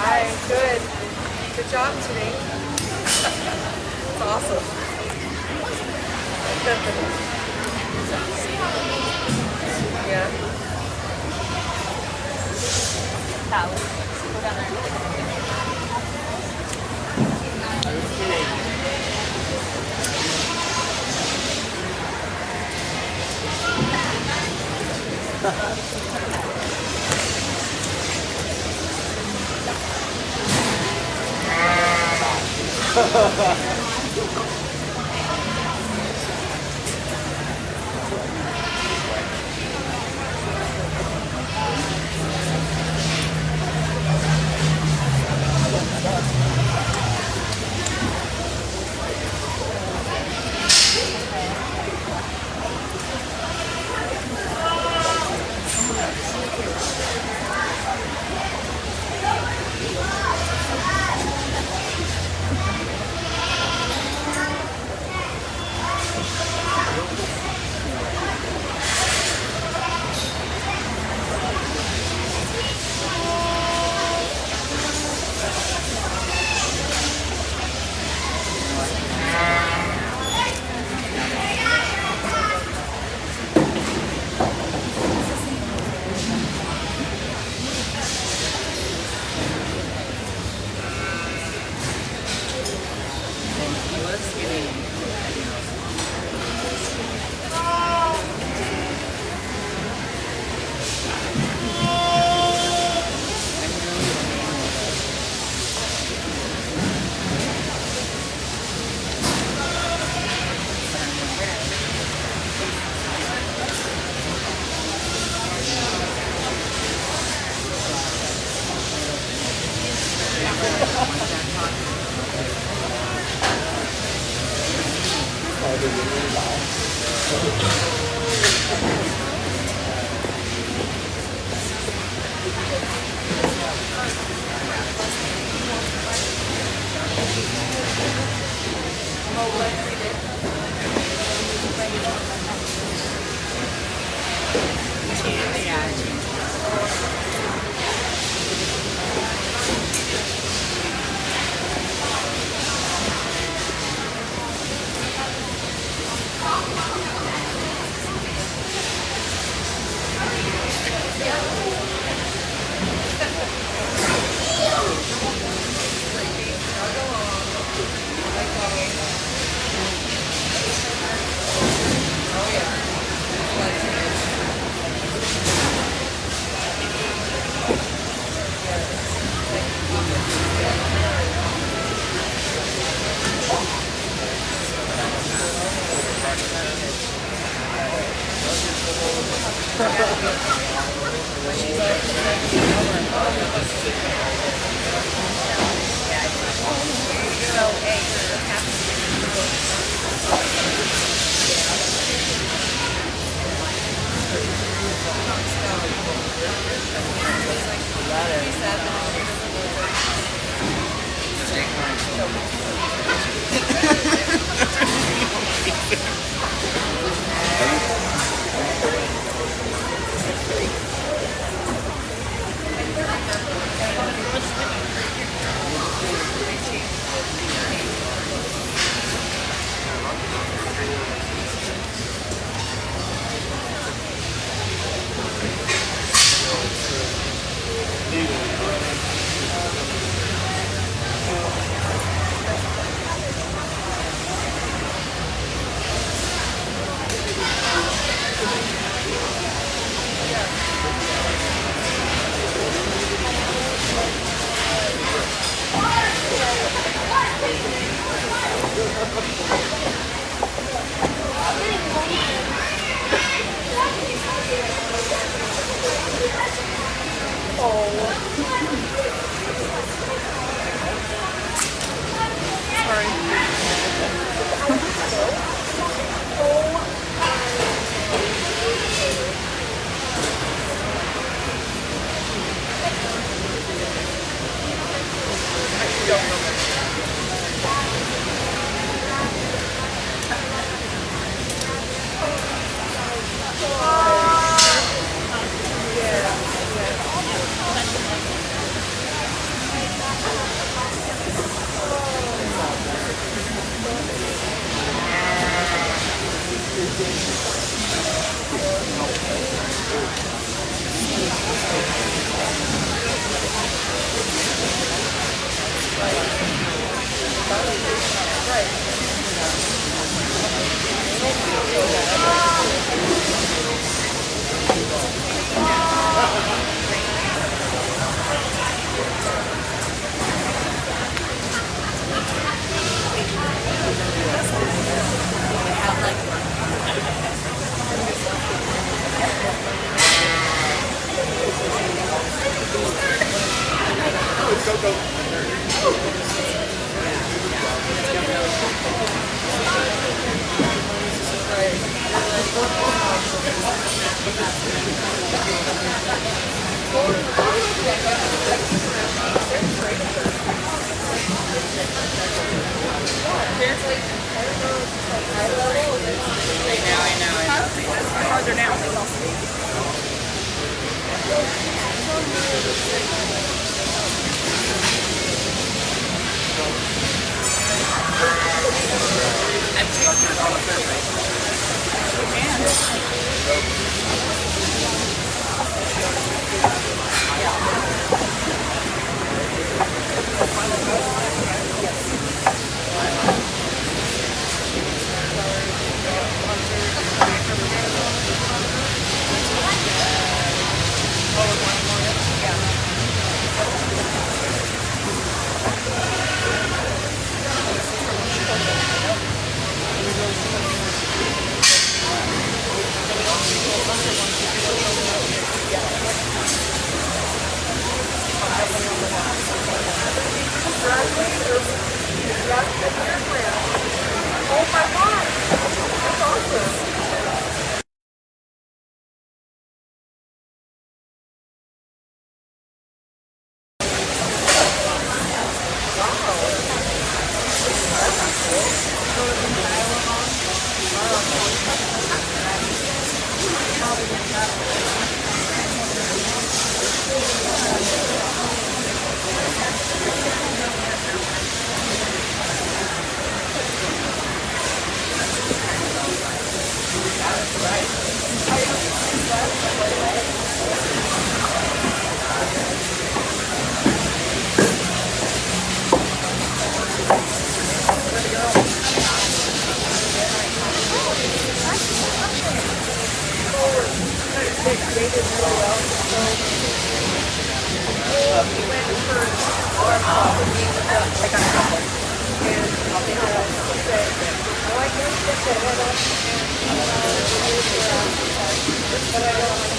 [SPEAKER 5] Hi, good. Good job today. That's awesome. Yeah. But I don't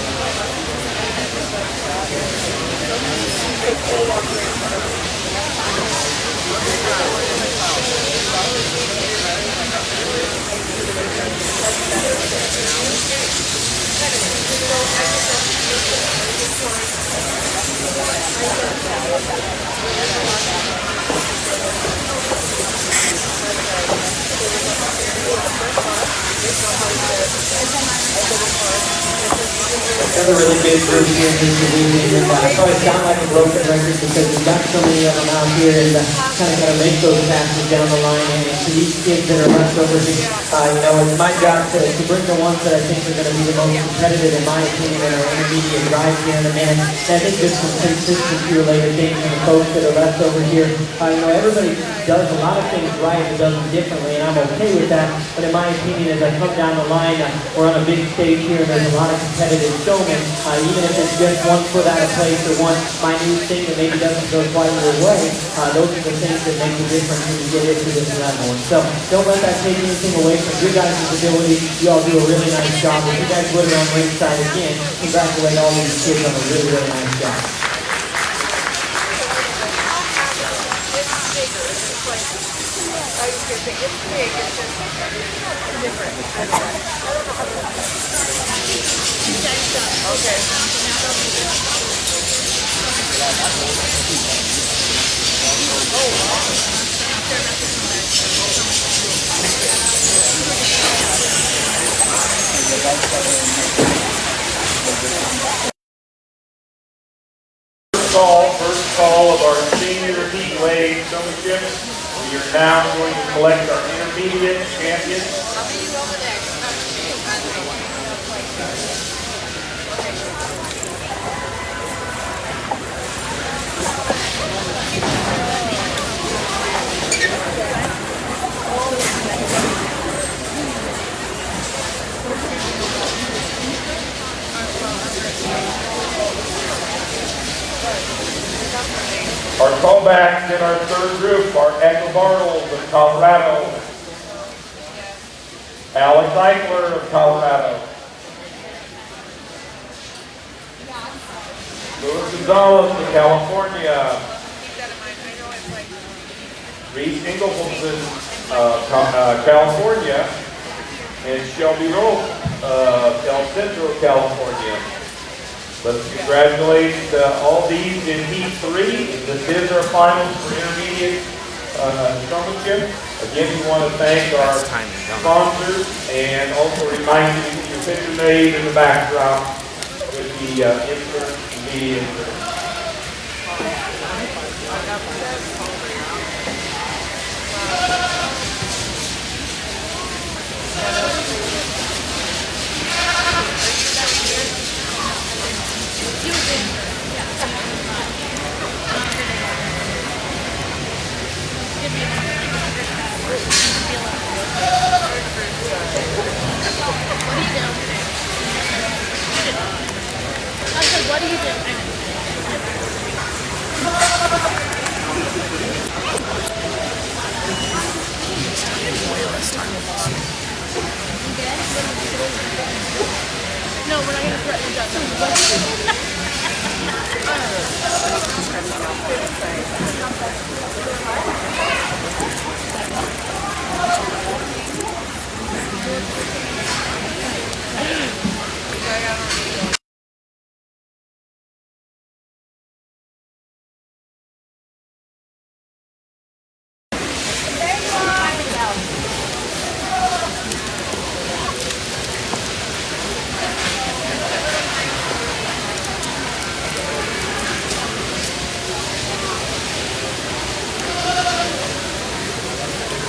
[SPEAKER 4] Another really good group here in this division, and I probably sound like a broken record because we've got so many of them out here, and kind of got to make those passes down the line. And to these kids that are left over here, it's my job to bring the ones that I think are going to be the most competitive, in my opinion, in our intermediate drive here. And I think there's some consistency related things in the folks that are left over here. Everybody does a lot of things right and does them differently, and I'm okay with that. But in my opinion, as I come down the line, we're on a big stage here, and there's a lot of competitive showmen. Even if it's just 1 foot out of place or one minute thing that maybe doesn't go quite your way, those are the things that make the difference when you get into this level. And so don't let that take anything away from your guys' ability. You all do a really nice job. If you guys would around ringside again, congratulate all these kids on a really, really nice job.
[SPEAKER 3] First call of our senior heat-weight showmanship. We are now going to collect our intermediate champions. Our callbacks in our third group are Echo Bartles of Colorado, Alex Eichler of Colorado, Louis Gonzalez of California, Reese Ingleson of California, and Shelby Rowe of El Centro, California. Let's congratulate all these in Heat 3. This is our finals for intermediate showmanship. Again, we want to thank our sponsors and also remind you that your picture made in the backdrop with the insert and media insert.
[SPEAKER 6] What do you do? No, we're not going to threaten each other.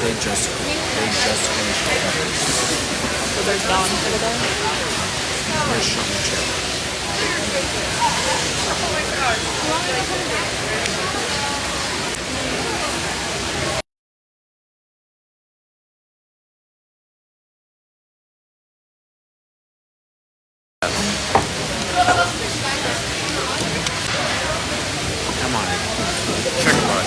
[SPEAKER 2] They just finished the covers.
[SPEAKER 5] So there's down for the day?
[SPEAKER 2] Their showmanship. Come on, check what.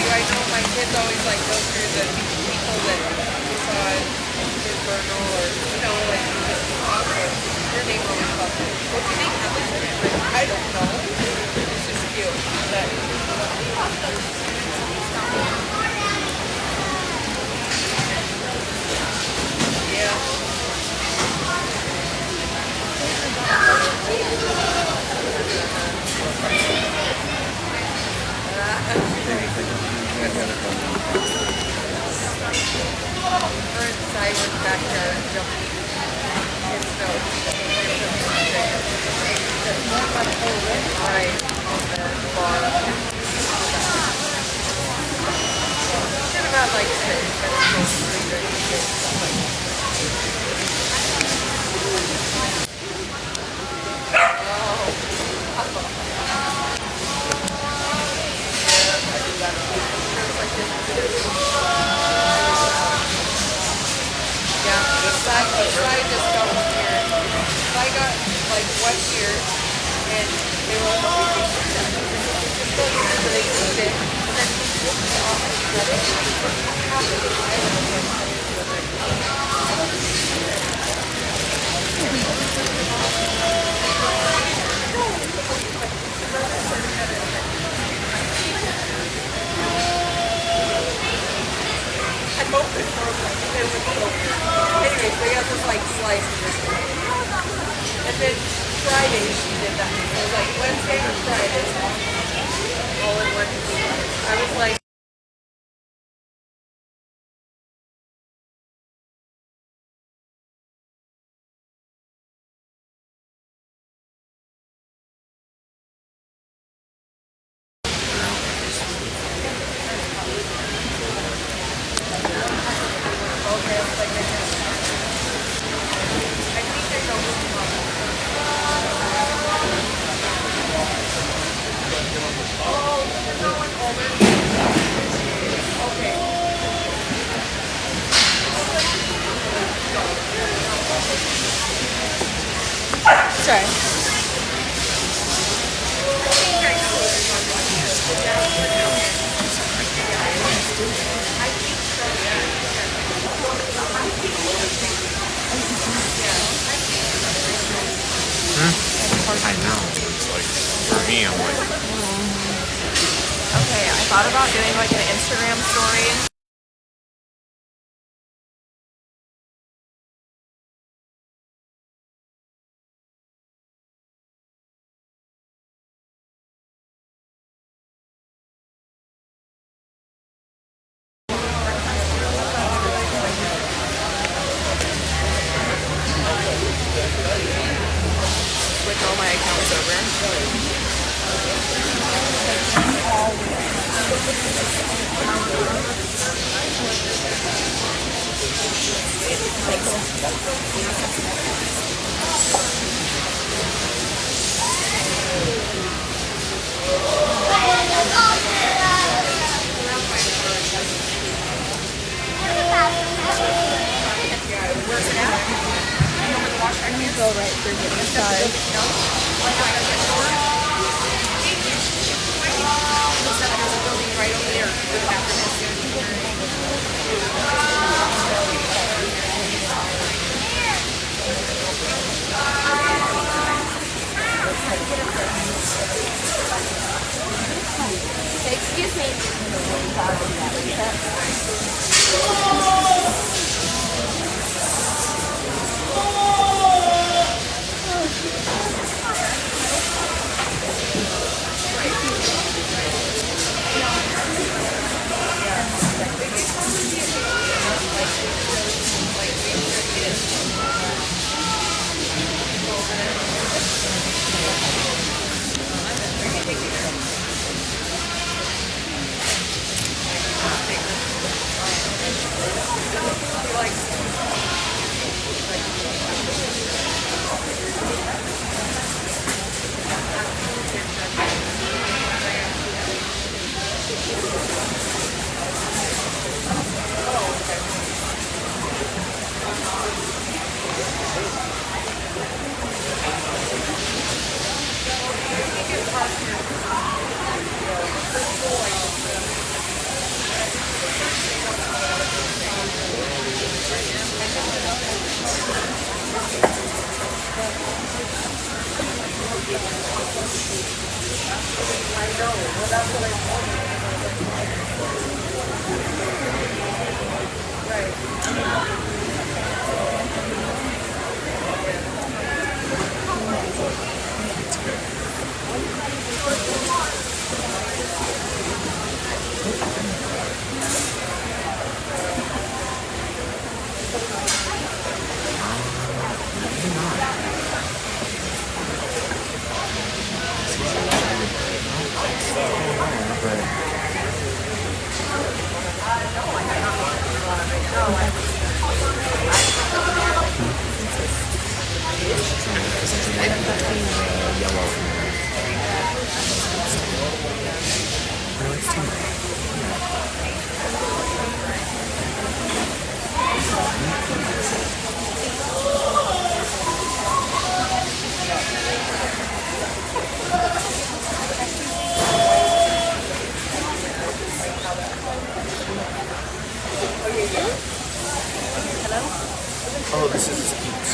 [SPEAKER 10] I know my kids always like go through the people that we saw at his Virgil or, like your name always pops up. What's your name? I don't know. It's just cute. last year, and they were like, oh, we can do that. So they moved it, and then we moved it off of the other half of the island was coming to a big I hope it was so anyways, they got this like slice of this. And then Friday she did that. So it was like Wednesday or Friday. All in one. I was like
[SPEAKER 5] Sorry.
[SPEAKER 11] I know. It's like, for me, I'm like...
[SPEAKER 5] Okay, I thought about doing like an Instagram story. With all my accounts over. You go right through the inside.
[SPEAKER 10] there's a building right over there where the bathroom is.
[SPEAKER 5] Excuse me.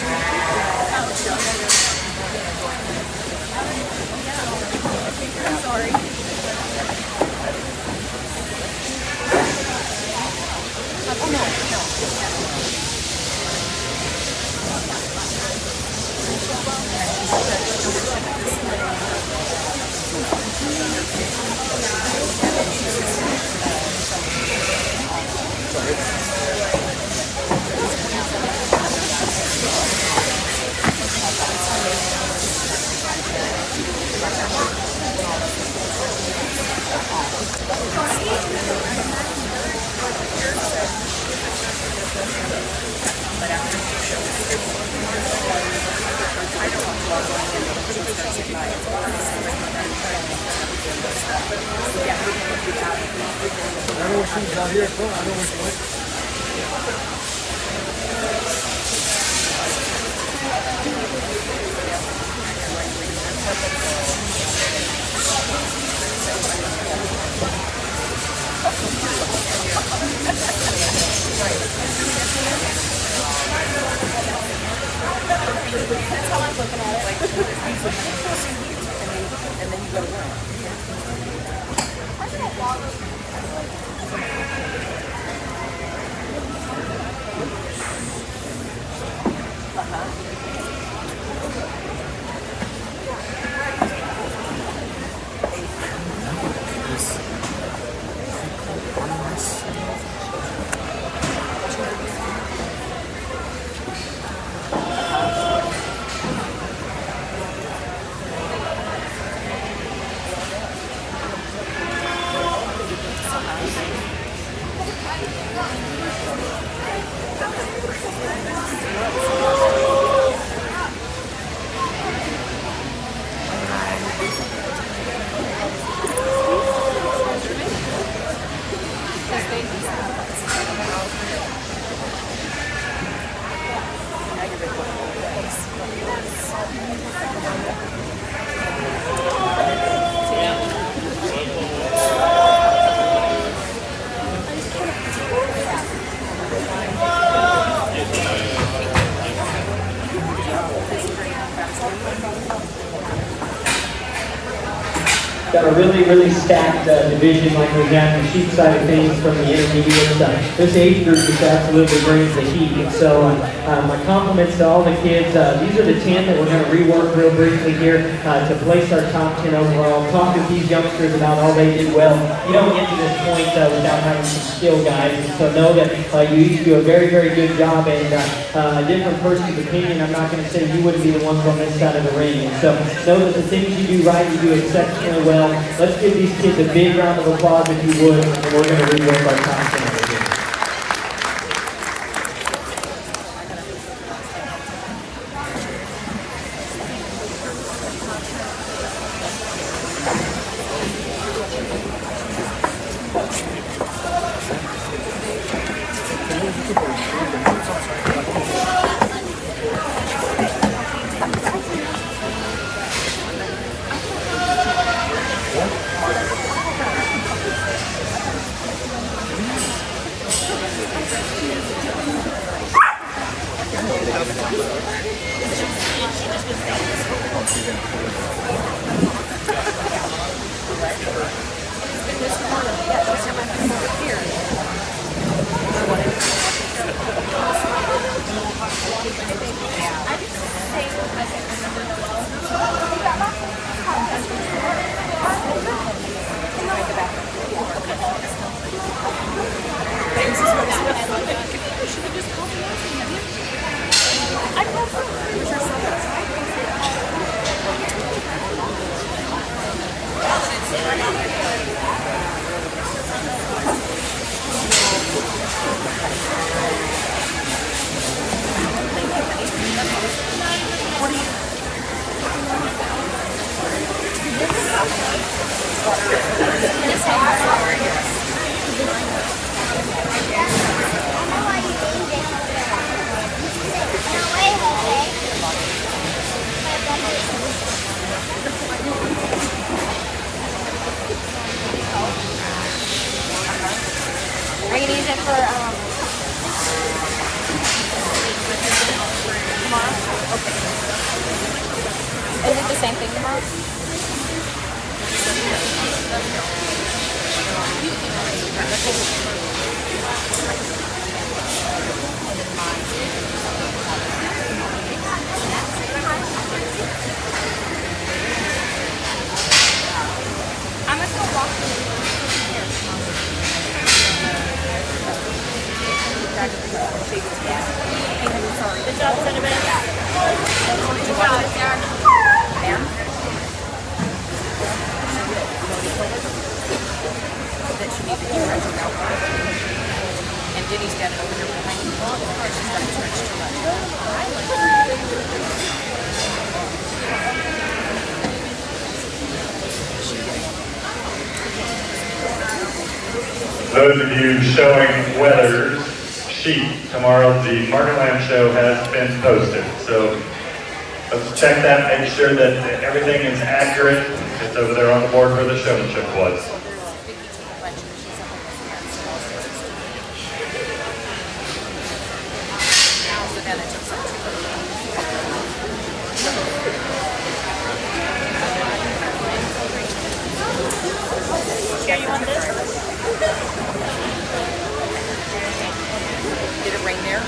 [SPEAKER 5] I'm sorry. Oh, no.
[SPEAKER 12] I know she's out here, so I know where she went.
[SPEAKER 5] That's how I'm looking at it. And then you go to work.
[SPEAKER 4] Got a really stacked division like we got the sheep side of things from the intermediate. This age group just absolutely brings the heat. And so my compliments to all the kids. These are the 10 that we're going to rework real briefly here to place our top 10 overall. Talk with these youngsters about all they did well. You don't get to this point without having some skill, guys. And so know that you each do a very good job. And a different person's opinion, I'm not going to say you wouldn't be the ones on this side of the ring. And so know that the things you do right, you do exceptionally well. Let's give these kids a big round of applause if you would, and we're going to rework our top 10 over here.
[SPEAKER 6] same thing tomorrow? I'm just gonna walk through. Sorry. Good job, Cinnamon. Did you watch it, Dad? Ma'am? That she needed to stretch it out. And Denny's standing over here behind me. She's got to stretch too much.
[SPEAKER 9] Those of you showing Weather's sheet tomorrow, the Marketland show has been posted. So let's check that, make sure that everything is accurate. It's over there on the board where the showmanship was.
[SPEAKER 6] Share you want this? Did it rain there?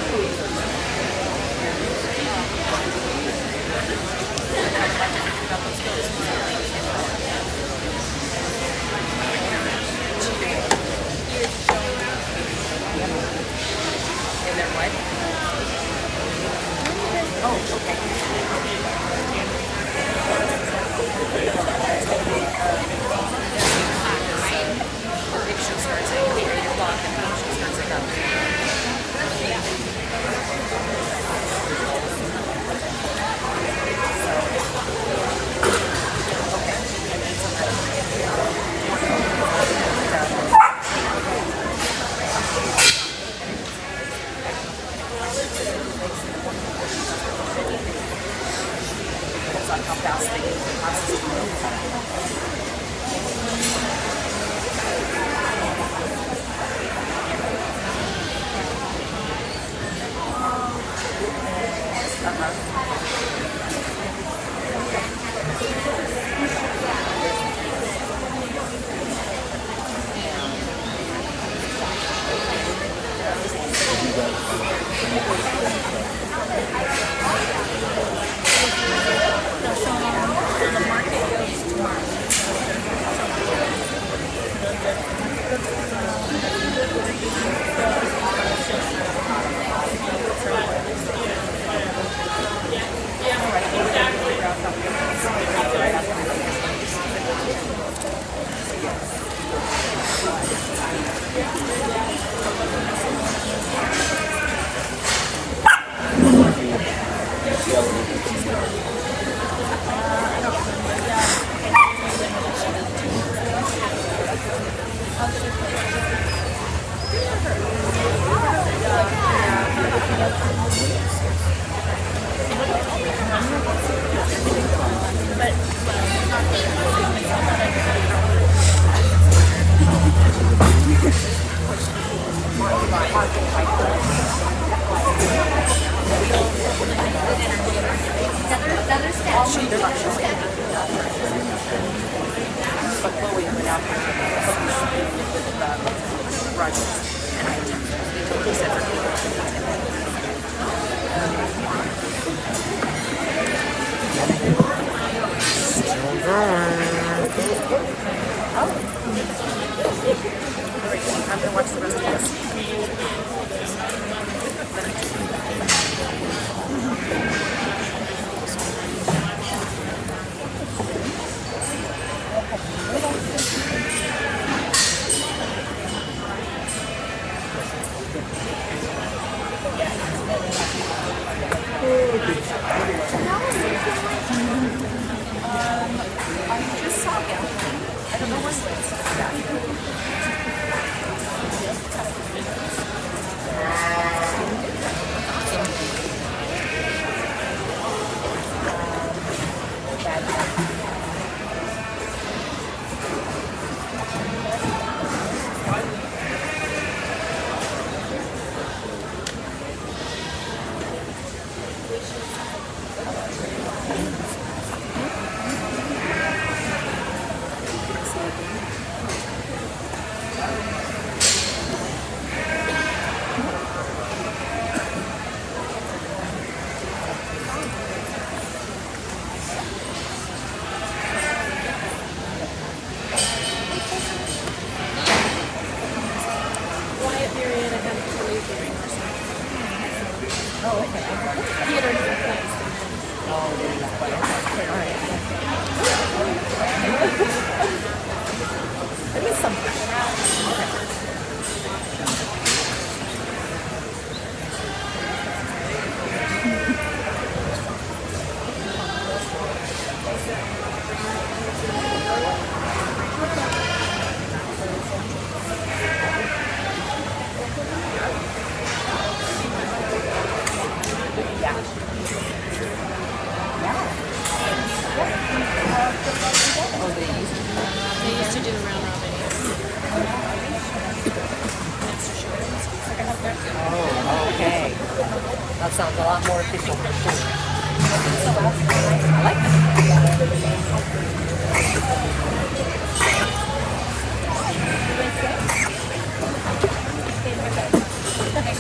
[SPEAKER 6] And then what? Oh,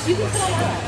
[SPEAKER 5] You can put all that.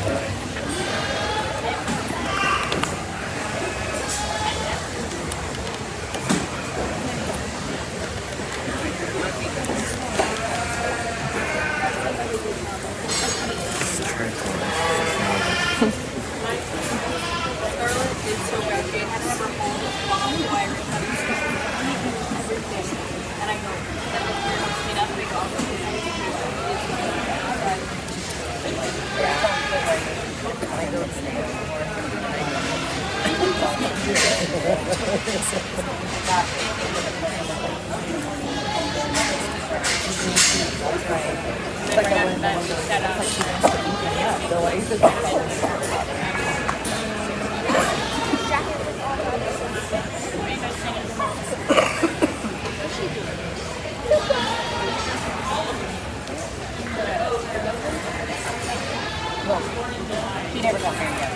[SPEAKER 6] He never got married yet.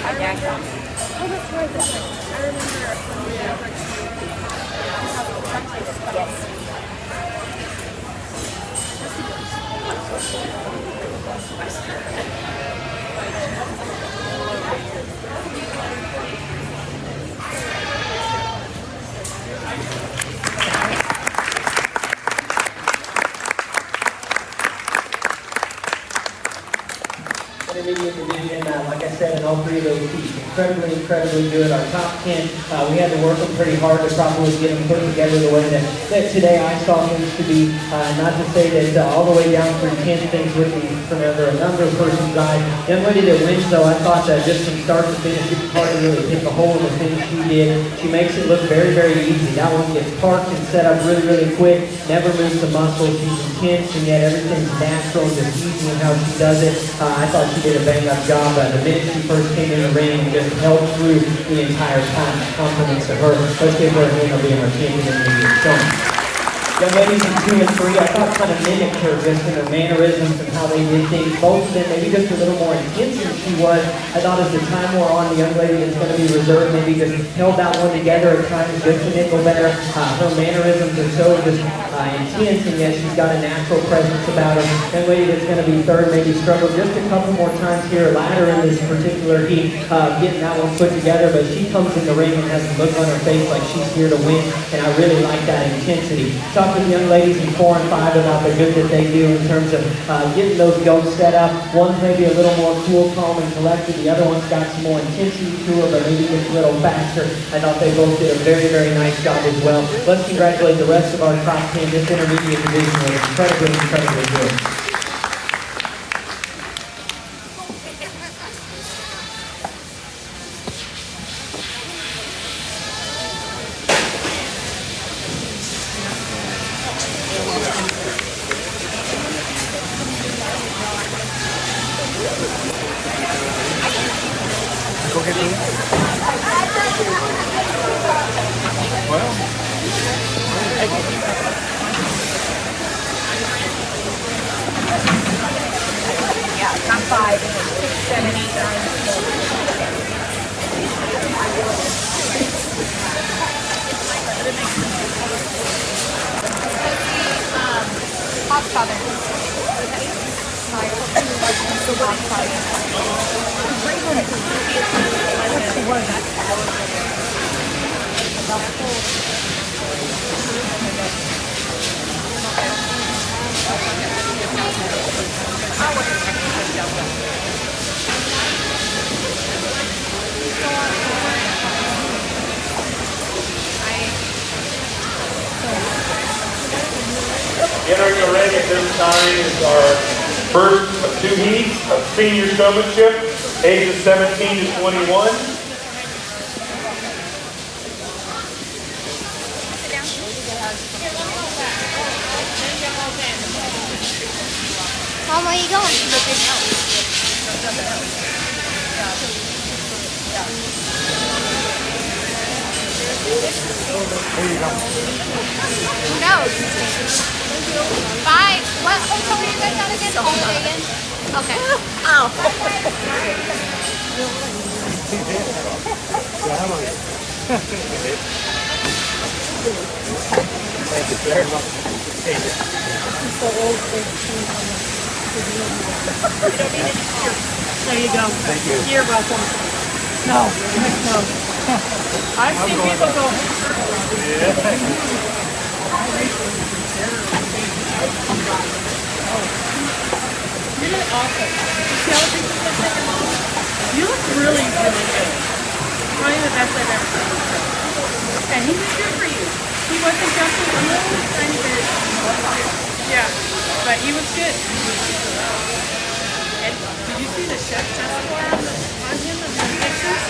[SPEAKER 6] I gagged him.
[SPEAKER 5] Oh, that's right. I remember.
[SPEAKER 6] Yes.
[SPEAKER 4] Intermediate division, like I said, in all three of those teams, incredibly good. Our top 10, we had to work them pretty hard to probably get them put together the way that today I saw things to be. Not to say that all the way down through 10 things would be from under a number of persons' eyes. Young lady that wins, though, I thought that just from start to finish, it's hard to really pick a hole in the things she did. She makes it look very easy. That one gets parked and set up really quick, never moves the muscles. She's intense, and yet everything's natural and just easy in how she does it. I thought she did a bang-up job. The minute she first came in the ring and just held through the entire time. Compliments to her. Let's give her a hand for being our champion in the show. Young ladies in 2 and 3, I thought kind of mimicked her just in her mannerisms and how they did things. Both of them maybe just a little more intense than she was. I thought as the time wore on, the young lady that's going to be reserved maybe just held that one together at times just a nickel better. Her mannerisms are so just intense, and yet she's got a natural presence about her. Young lady that's going to be third maybe struggled just a couple more times here later in this particular heat, getting that one put together, but she comes in the ring and has a look on her face like she's here to win, and I really like that intensity. Talk with young ladies in 4 and 5 about the good that they do in terms of getting those goats set up. One's maybe a little more cool, calm, and collected. The other one's got some more intensity to her, but maybe just a little faster. I thought they both did a very nice job as well. Let's congratulate the rest of our top 10. This intermediate division was incredibly good.
[SPEAKER 1] Go get me. Well.
[SPEAKER 6] Yeah, top 5, 6, 7, 8, 9. Hot southern.
[SPEAKER 3] Entering the ring at this time is our first of 2 heats of senior showmanship, ages 17 to 21.
[SPEAKER 7] Mom, where are you going? Who knows? Bye. What hotel are you guys at again? Holiday again?
[SPEAKER 6] Okay.
[SPEAKER 5] Ow.
[SPEAKER 2] Thank you very much. Thank you.
[SPEAKER 5] So old, there you go.
[SPEAKER 2] Thank you.
[SPEAKER 5] You're welcome. No, no. I've seen people go. You look awesome. You see all the pictures I've taken, Mom? You look really, really good. Probably the best I've ever seen you. And he was good for you. He wasn't jumping a little tiny bit. Yeah, but he was good. And did you see the chef chest square on him in the pictures?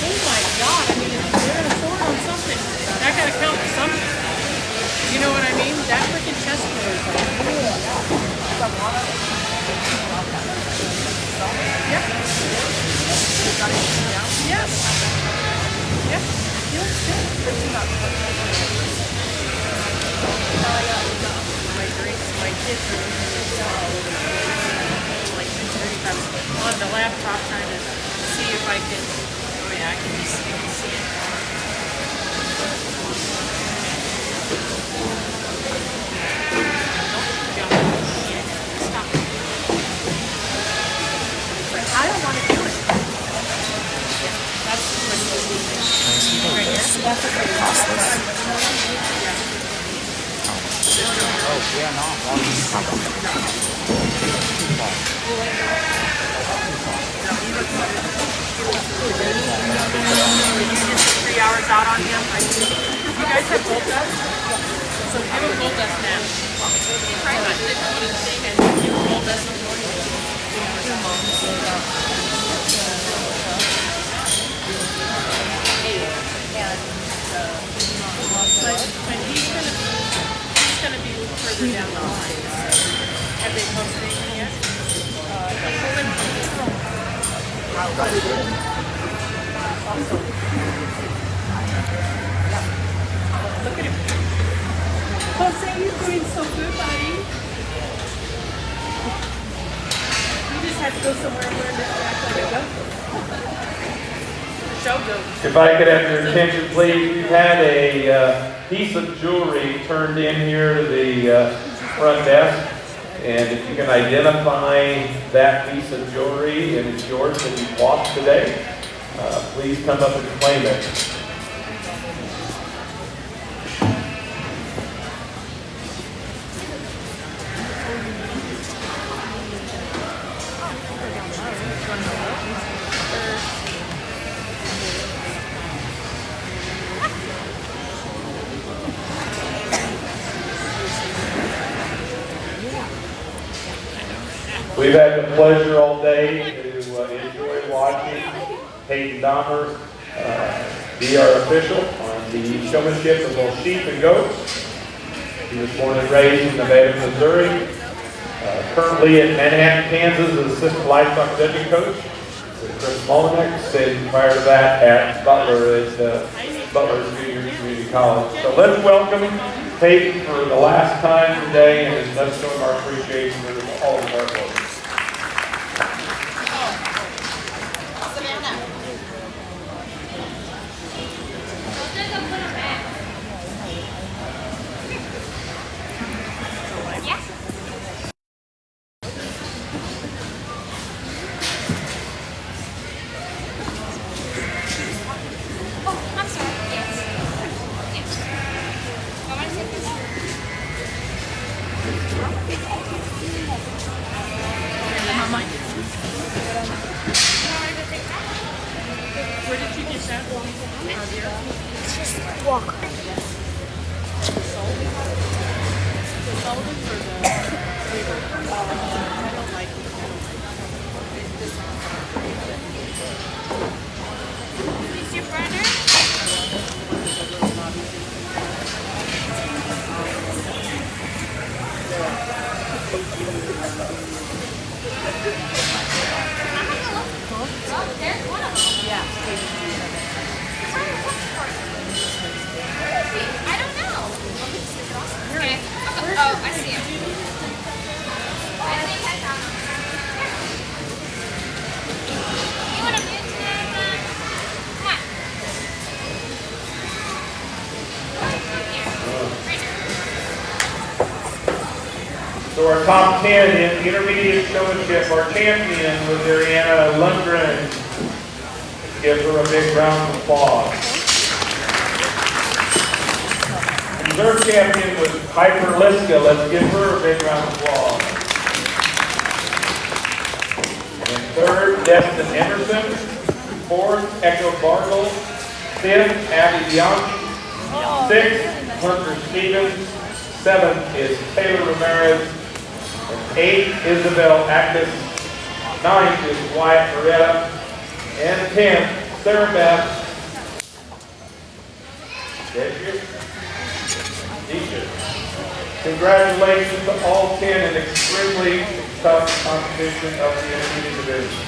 [SPEAKER 5] Oh my God, I mean, if they're going to sort on something, that got to count for something. You know what I mean? That freaking chest square is like, yeah. Yes. Yep. He looks good. My kids are like 2:30. I'm on the laptop trying to see if I can. Oh yeah, I can just see it. Stop. But I don't want to do it. That's right here. That's okay.
[SPEAKER 2] Oh, yeah, no.
[SPEAKER 5] You just 3 hours out on him. You guys have gold dust? So give him gold dust now. Try not to put his thing and give him gold dust in the morning. But he's gonna be further down the line. Have they posted anything yet? Look at him. Jose, you're doing so good, buddy. You just have to go somewhere and learn to act like a goat. Show goat.
[SPEAKER 3] If I could have your attention, please. We've had a piece of jewelry turned in here to the front desk. And if you can identify that piece of jewelry and it's yours that you bought today, please come up and claim it. We've had the pleasure all day to enjoy watching Hayden Dahmer be our official on the showmanship of both sheep and goats. He was born and raised in Nevada, Missouri. Currently at Manhattan, Kansas as assistant livestock judging coach with Chris Molinex, and prior to that at Butler Junior Community College. So let's welcome Hayden for the last time today, and let's show him our appreciation for all of our work.
[SPEAKER 5] Where did you get that?
[SPEAKER 7] It's just walk.
[SPEAKER 5] Sullivan for the I don't like it.
[SPEAKER 7] Is your brother?
[SPEAKER 6] Oh, there's one of them.
[SPEAKER 5] Yeah.
[SPEAKER 6] I don't know. Okay. Oh, I see him. I think I found him.
[SPEAKER 3] So our top 10 in intermediate showmanship, our champion was Ariana Lundgren. Let's give her a big round of applause. Reserve champion was Piper Liska. Let's give her a big round of applause. And third, Destin Emerson. Fourth, Echo Bargle. Fifth, Abby Bianchi. Sixth, Hunter Stevens. Seventh is Taylor Ramirez. And eighth, Isabel Actis. Ninth is Wyatt Beretta. And 10th, Sarah Beth. Congratulations to all 10 in extremely tough competition of the intermediate division.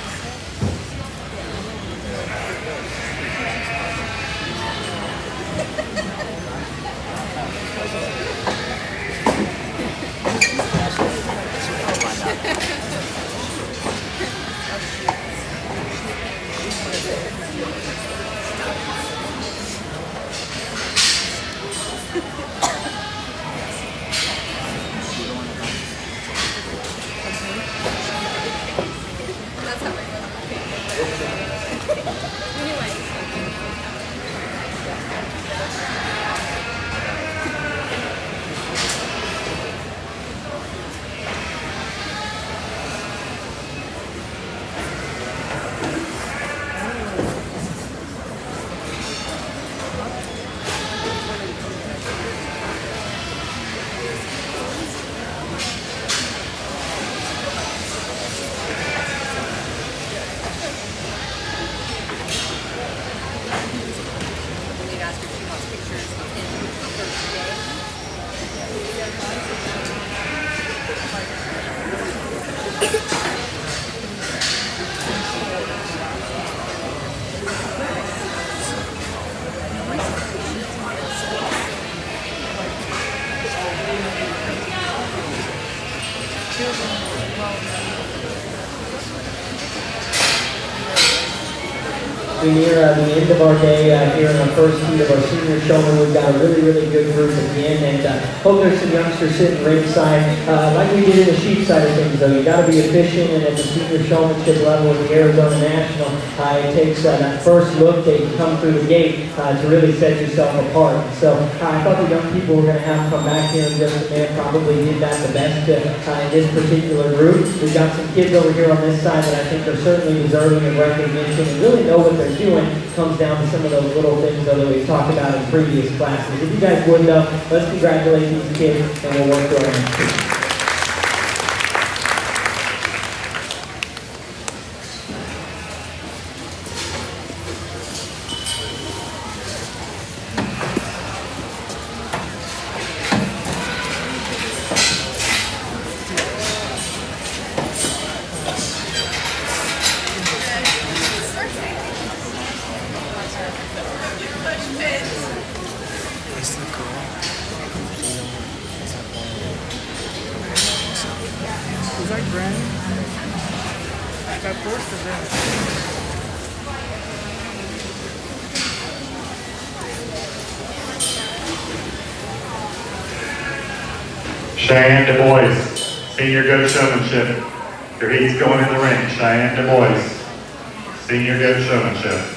[SPEAKER 4] We near the end of our day here in the first heat of our senior showman. We've got a really, really good group at the end, and hope there's some youngsters sitting ringside. Like we did in the sheep side of things, though, you got to be efficient, and at the senior showmanship level at the Arizona National, it takes that first look that you come through the gate to really set yourself apart. So I thought the young people were going to have come back here in just a minute. Probably did that the best in this particular group. We've got some kids over here on this side that I think are certainly deserving of recognition and really know what they're doing. Comes down to some of those little things though that we've talked about in previous classes. If you guys would though, let's congratulate these kids and we'll work through our next team.
[SPEAKER 12] Is that Granny? That first or Granny?
[SPEAKER 9] Cheyenne Du Bois, Senior Goat Showmanship. Your heat's going in the ring. Cheyenne Du Bois, Senior Goat Showmanship.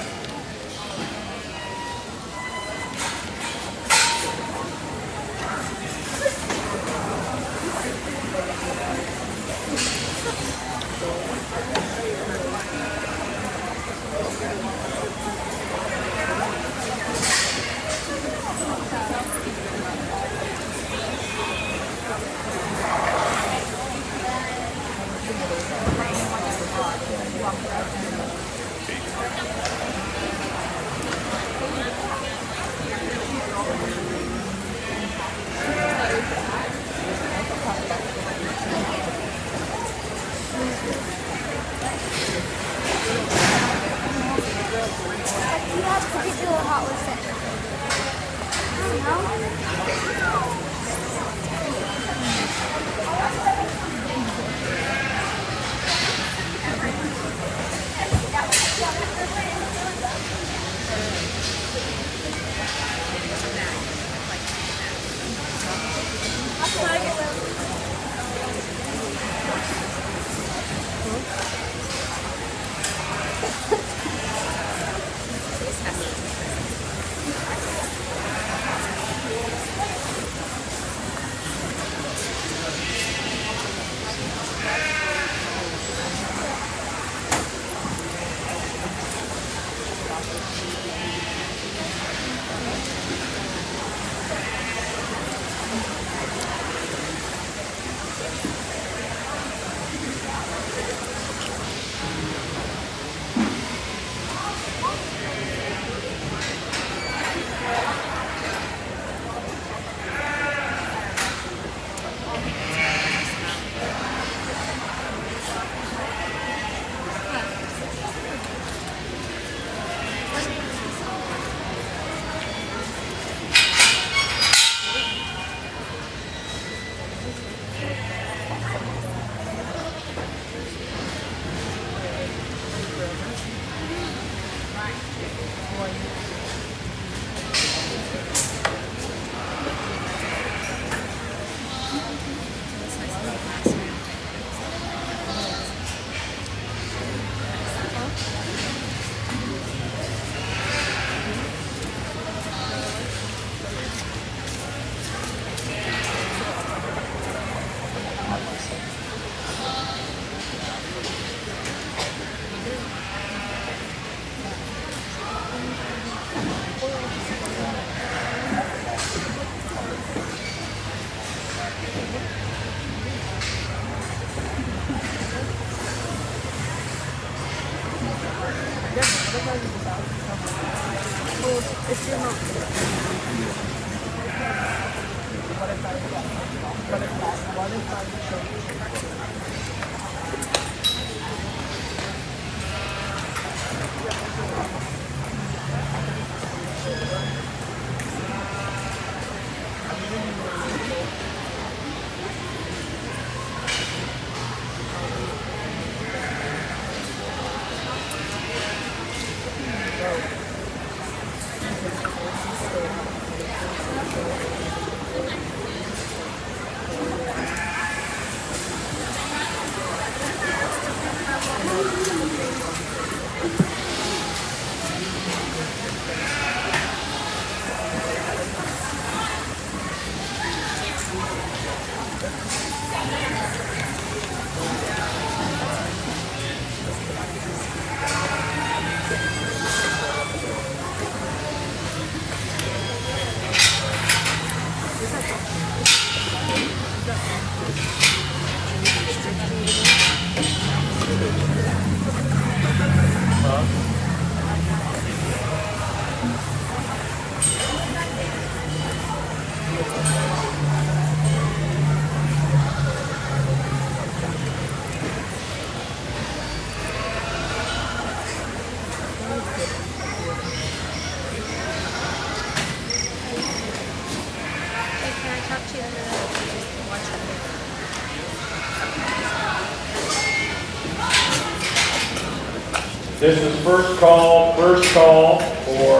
[SPEAKER 3] This is first call for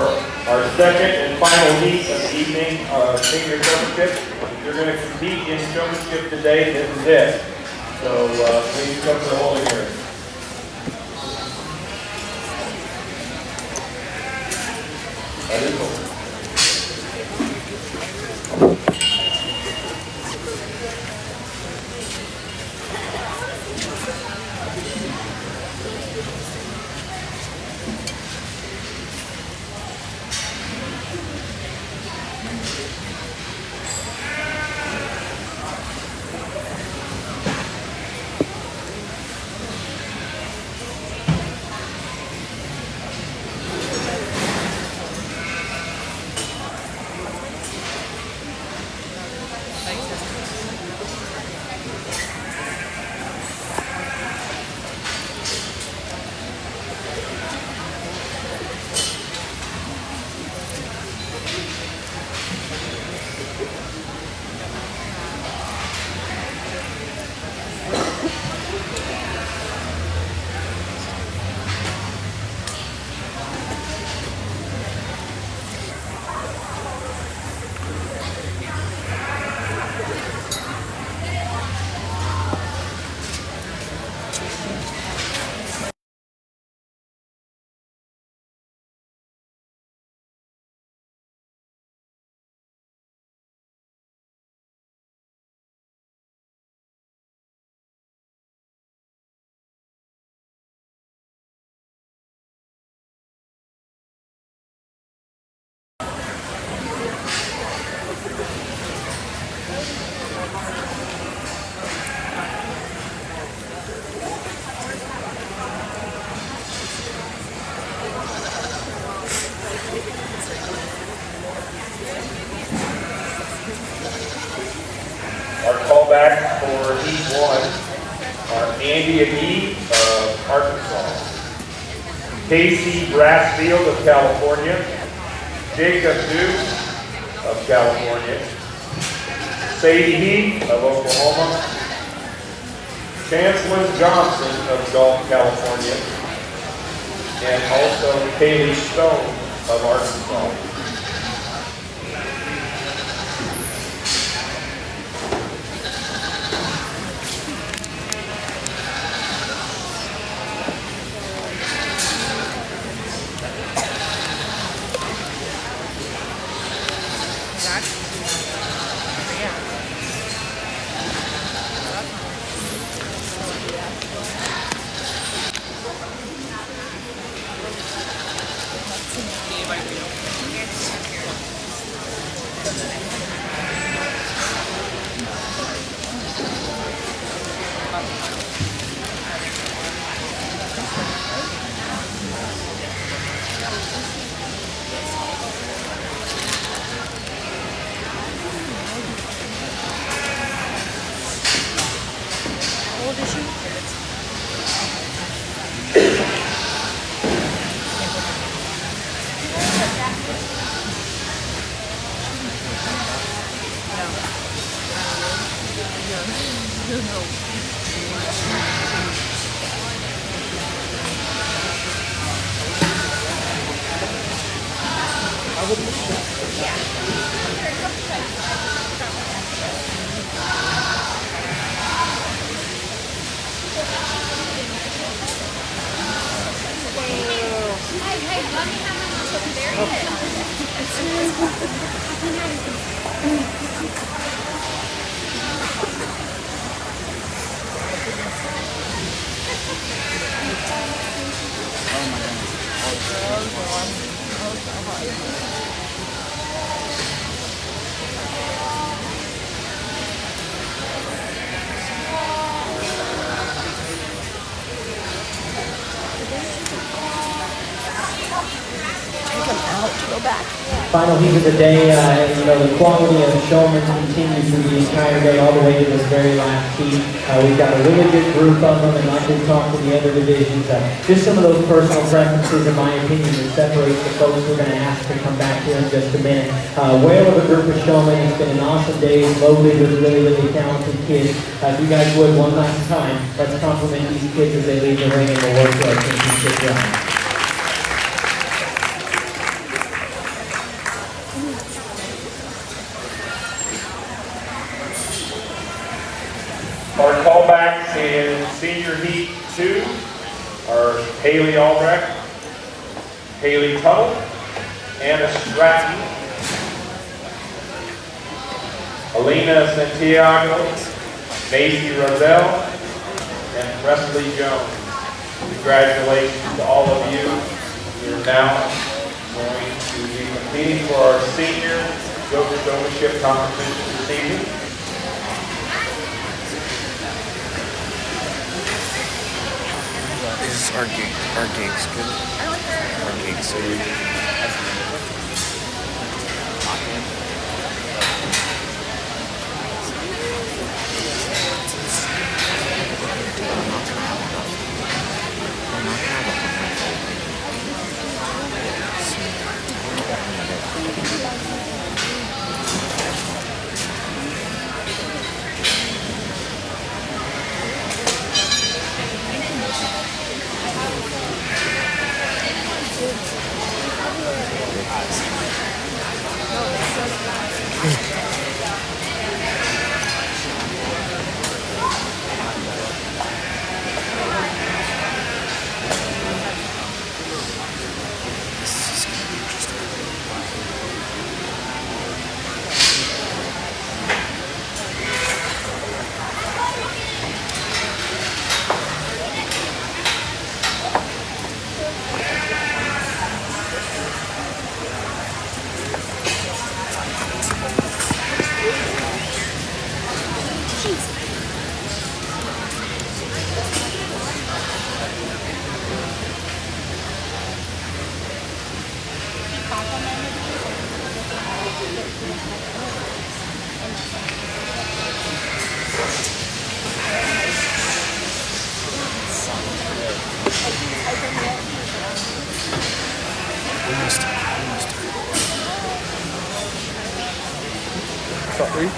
[SPEAKER 3] our second and final meet of the evening, senior showmanship. If you're going to compete in showmanship today, this is it. So please come to the holy hearing. That is all. Back for Heat 1 are Andy Agee of Arkansas, Casey Brassfield of California, Jacob Duke of California, Sadie Heath of Oklahoma, Chancellor Johnson of Gulf, California, and also Kaylee Stone of Arkansas.
[SPEAKER 4] Final heat of the day, the quality of showmen continues through the entire day, all the way to this very last heat. We've got a really good group of them, and like we've talked in the other divisions, just some of those personal preferences, in my opinion, that separates the folks we're going to ask to come back here in just a minute. Whale of a group of showmen. It's been an awesome day, loaded with really, really talented kids. If you guys would, one last time, let's compliment these kids as they leave the ring and we'll work to our championship run.
[SPEAKER 3] Our callbacks in Senior Heat 2 are Haley Albrecht, Haley Tuttle, Anna Stratton, Alina Santiago, Macy Roselle, and Presley Jones. Congratulations to all of you. You're now going to be competing for our senior goat showmanship competition this evening.
[SPEAKER 11] Is our gigs good? Our gigs are
[SPEAKER 12] Sorry.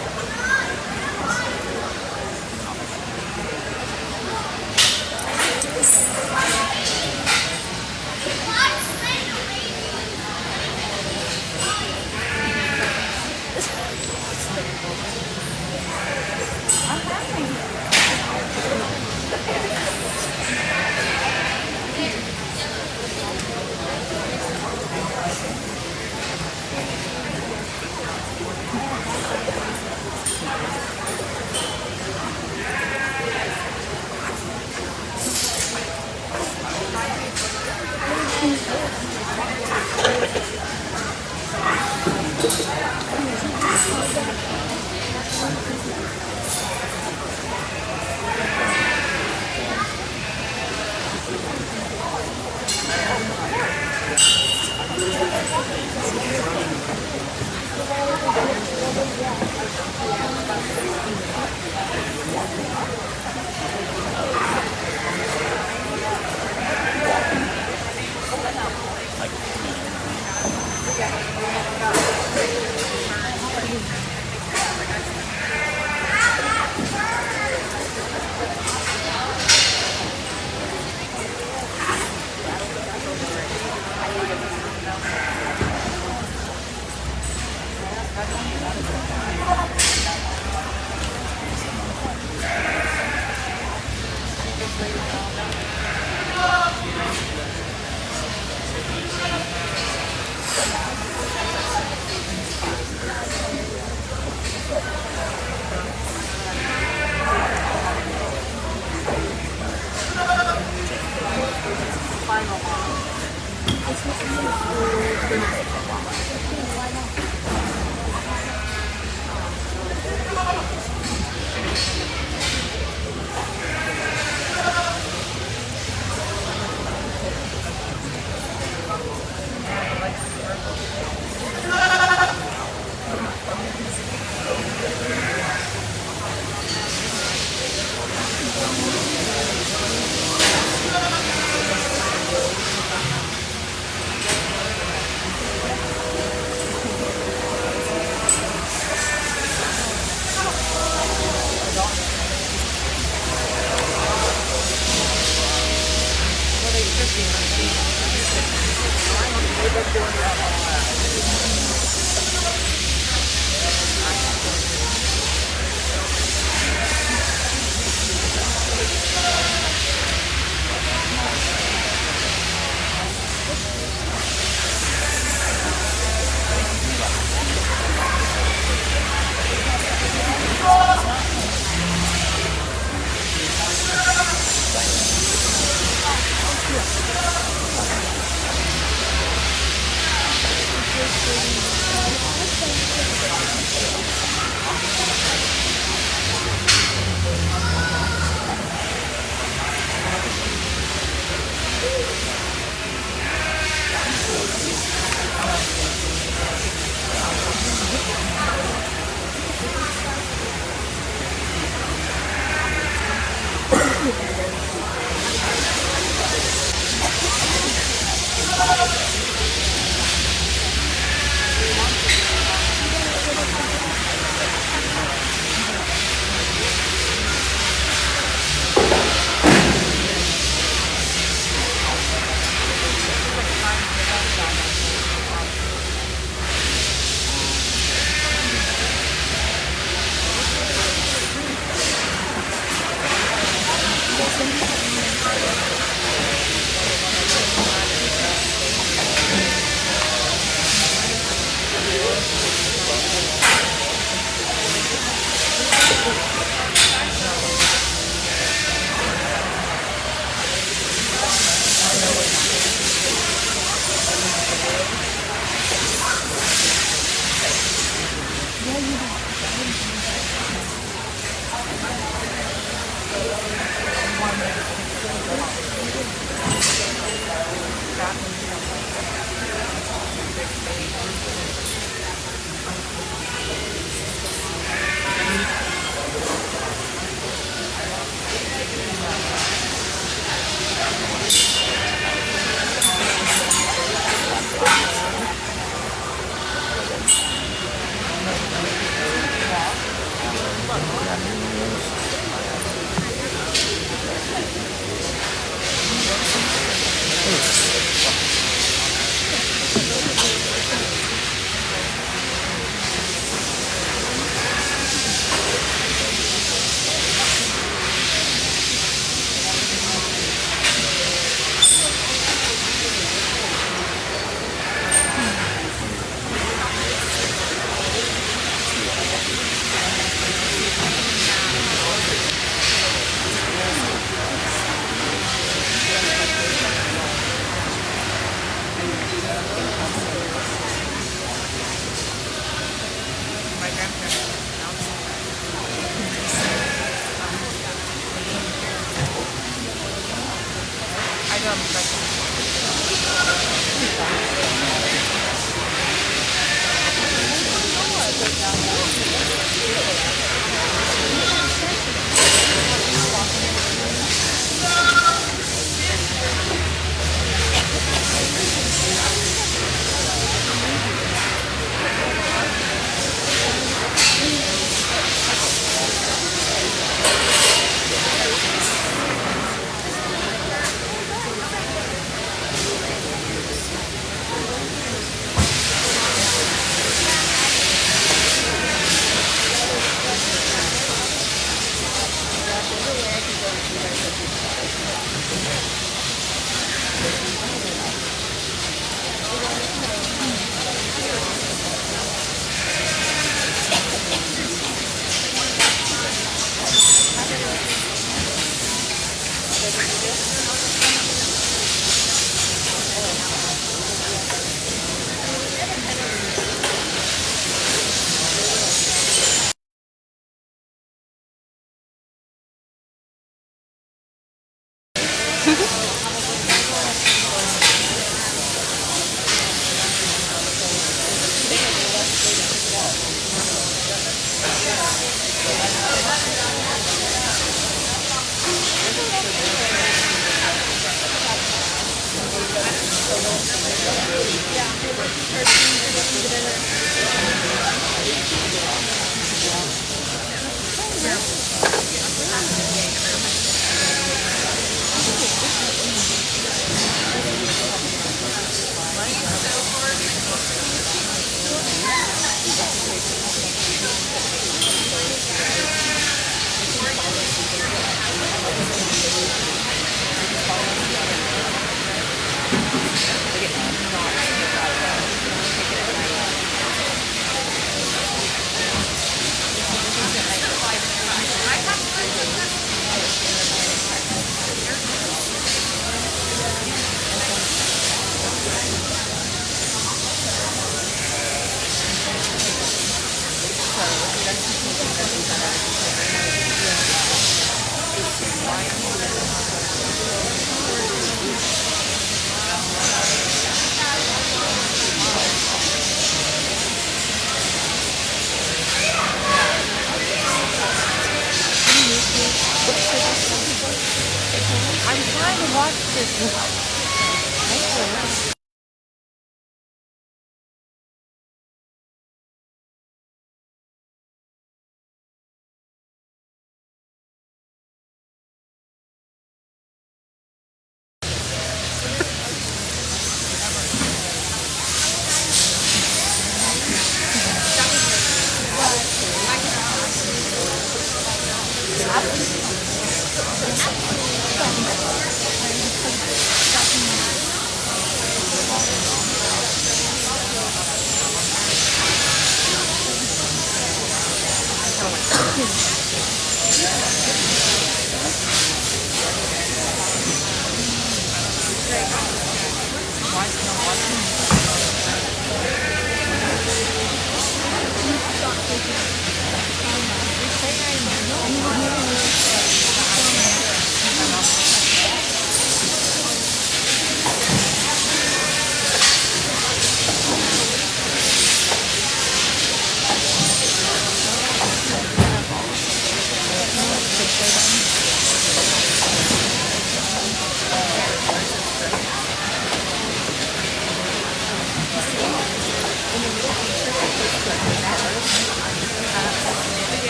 [SPEAKER 6] I'm trying to watch this.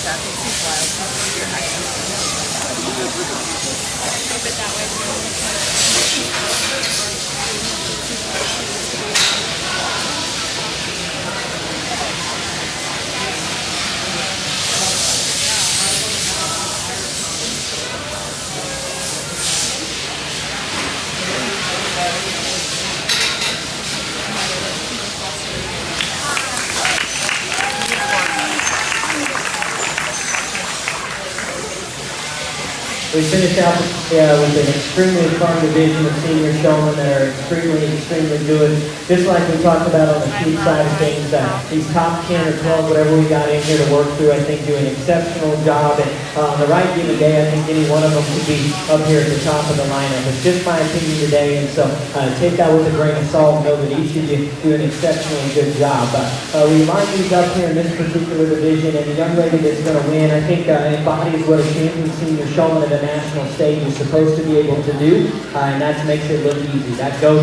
[SPEAKER 6] exactly. She's wild. Keep it that way.
[SPEAKER 4] We finished out with an extremely fun division of senior showmen that are extremely good. Just like we talked about on the sheep side of things, these top 10 or 12, whatever we got in here to work through, I think do an exceptional job. And on the right given day, I think any one of them could be up here at the top of the lineup. It's just my opinion today, and so take that with a grain of salt. Know that each of you do an exceptionally good job. We line these up here in this particular division, and the young lady that's going to win, I think embodies what a champion senior showman at the national stage is supposed to be able to do, and that makes it look easy. That goat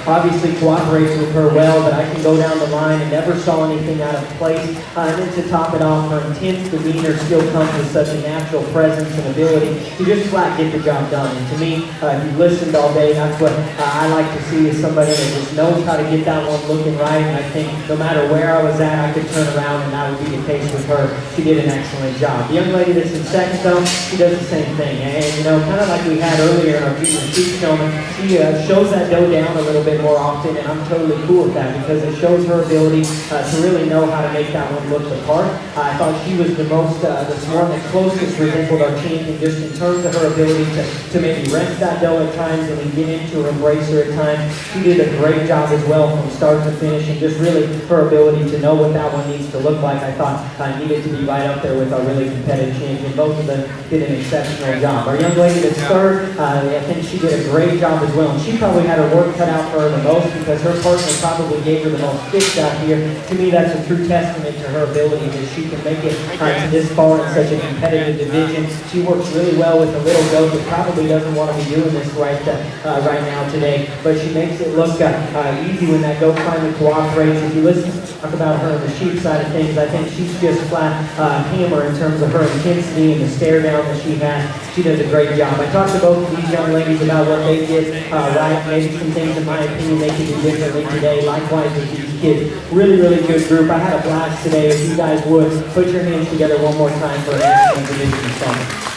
[SPEAKER 4] obviously cooperates with her well, but I can go down the line and never saw anything out of place. And then to top it off, her intense demeanor still comes with such a natural presence and ability to just flat get the job done. And to me, if you've listened all day, that's what I like to see is somebody that just knows how to get that one looking right. And I think no matter where I was at, I could turn around and that would be the case with her. She did an excellent job. The young lady that's in second though, she does the same thing. And you know, kind of like we had earlier in our junior sheep showman, she shows that doe down a little bit more often, and I'm totally cool with that because it shows her ability to really know how to make that one look the part. I thought she was the one that closest resembled our champion just in terms of her ability to maybe rest that doe at times and then get into her, embrace her at times. She did a great job as well from start to finish, and just really her ability to know what that one needs to look like, I thought needed to be right up there with our really competitive champion. Both of them did an exceptional job. Our young lady that's third, I think she did a great job as well, and she probably had her work cut out for her the most because her partner probably gave her the most fits out here. To me, that's a true testament to her ability that she can make it to this far in such a competitive division. She works really well with a little goat that probably doesn't want to be doing this right now today, but she makes it look easy when that goat finally cooperates. If you listen to talk about her on the sheep side of things, I think she's just flat hammer in terms of her intensity and the stare down that she has. She does a great job. I talked to both of these young ladies about what they did right, maybe some things in my opinion they could do differently today. Likewise with these kids. Really good group. I had a blast today. If you guys would, put your hands together one more time for an excellent division song.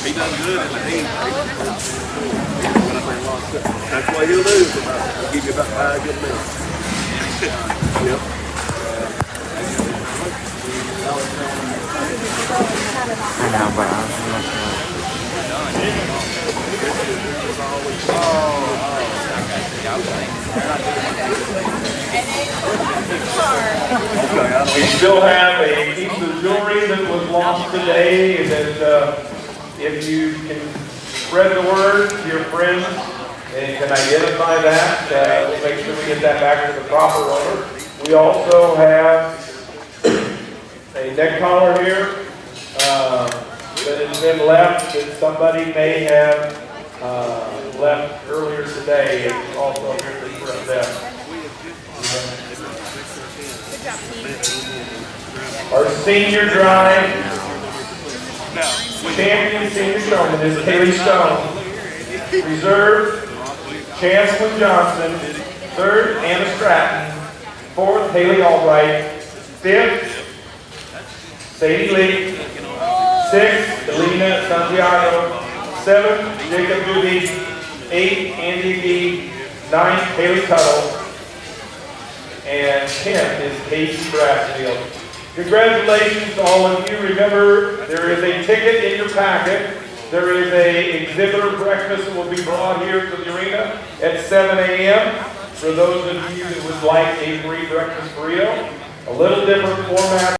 [SPEAKER 8] He done good in the heat. That's what he'll do. He'll give you about 5 good minutes. Yep.
[SPEAKER 11] I know, but I'm not sure.
[SPEAKER 3] We still have a piece of jewelry that was lost today that if you can spread the word to your friends and can identify that, we'll make sure we get that back to the proper owner. We also have a neck collar here that has been left that somebody may have left earlier today. It's also here for them. Our senior drive champion senior showman is Haley Stone. Reserve, Chancellor Johnson. Third, Anna Stratton. Fourth, Haley Albright. Fifth, Sadie Lee. Sixth, Elena Santiago. Seventh, Jacob Doobie. Eighth, Andy B. Ninth, Haley Tuttle. And 10th is Casey Brassfield. Congratulations to all of you. Remember, there is a ticket in your packet. There is a exhibitor breakfast that will be brought here to the arena at 7 a.m. For those of you that would like a free breakfast burrito. A little different format.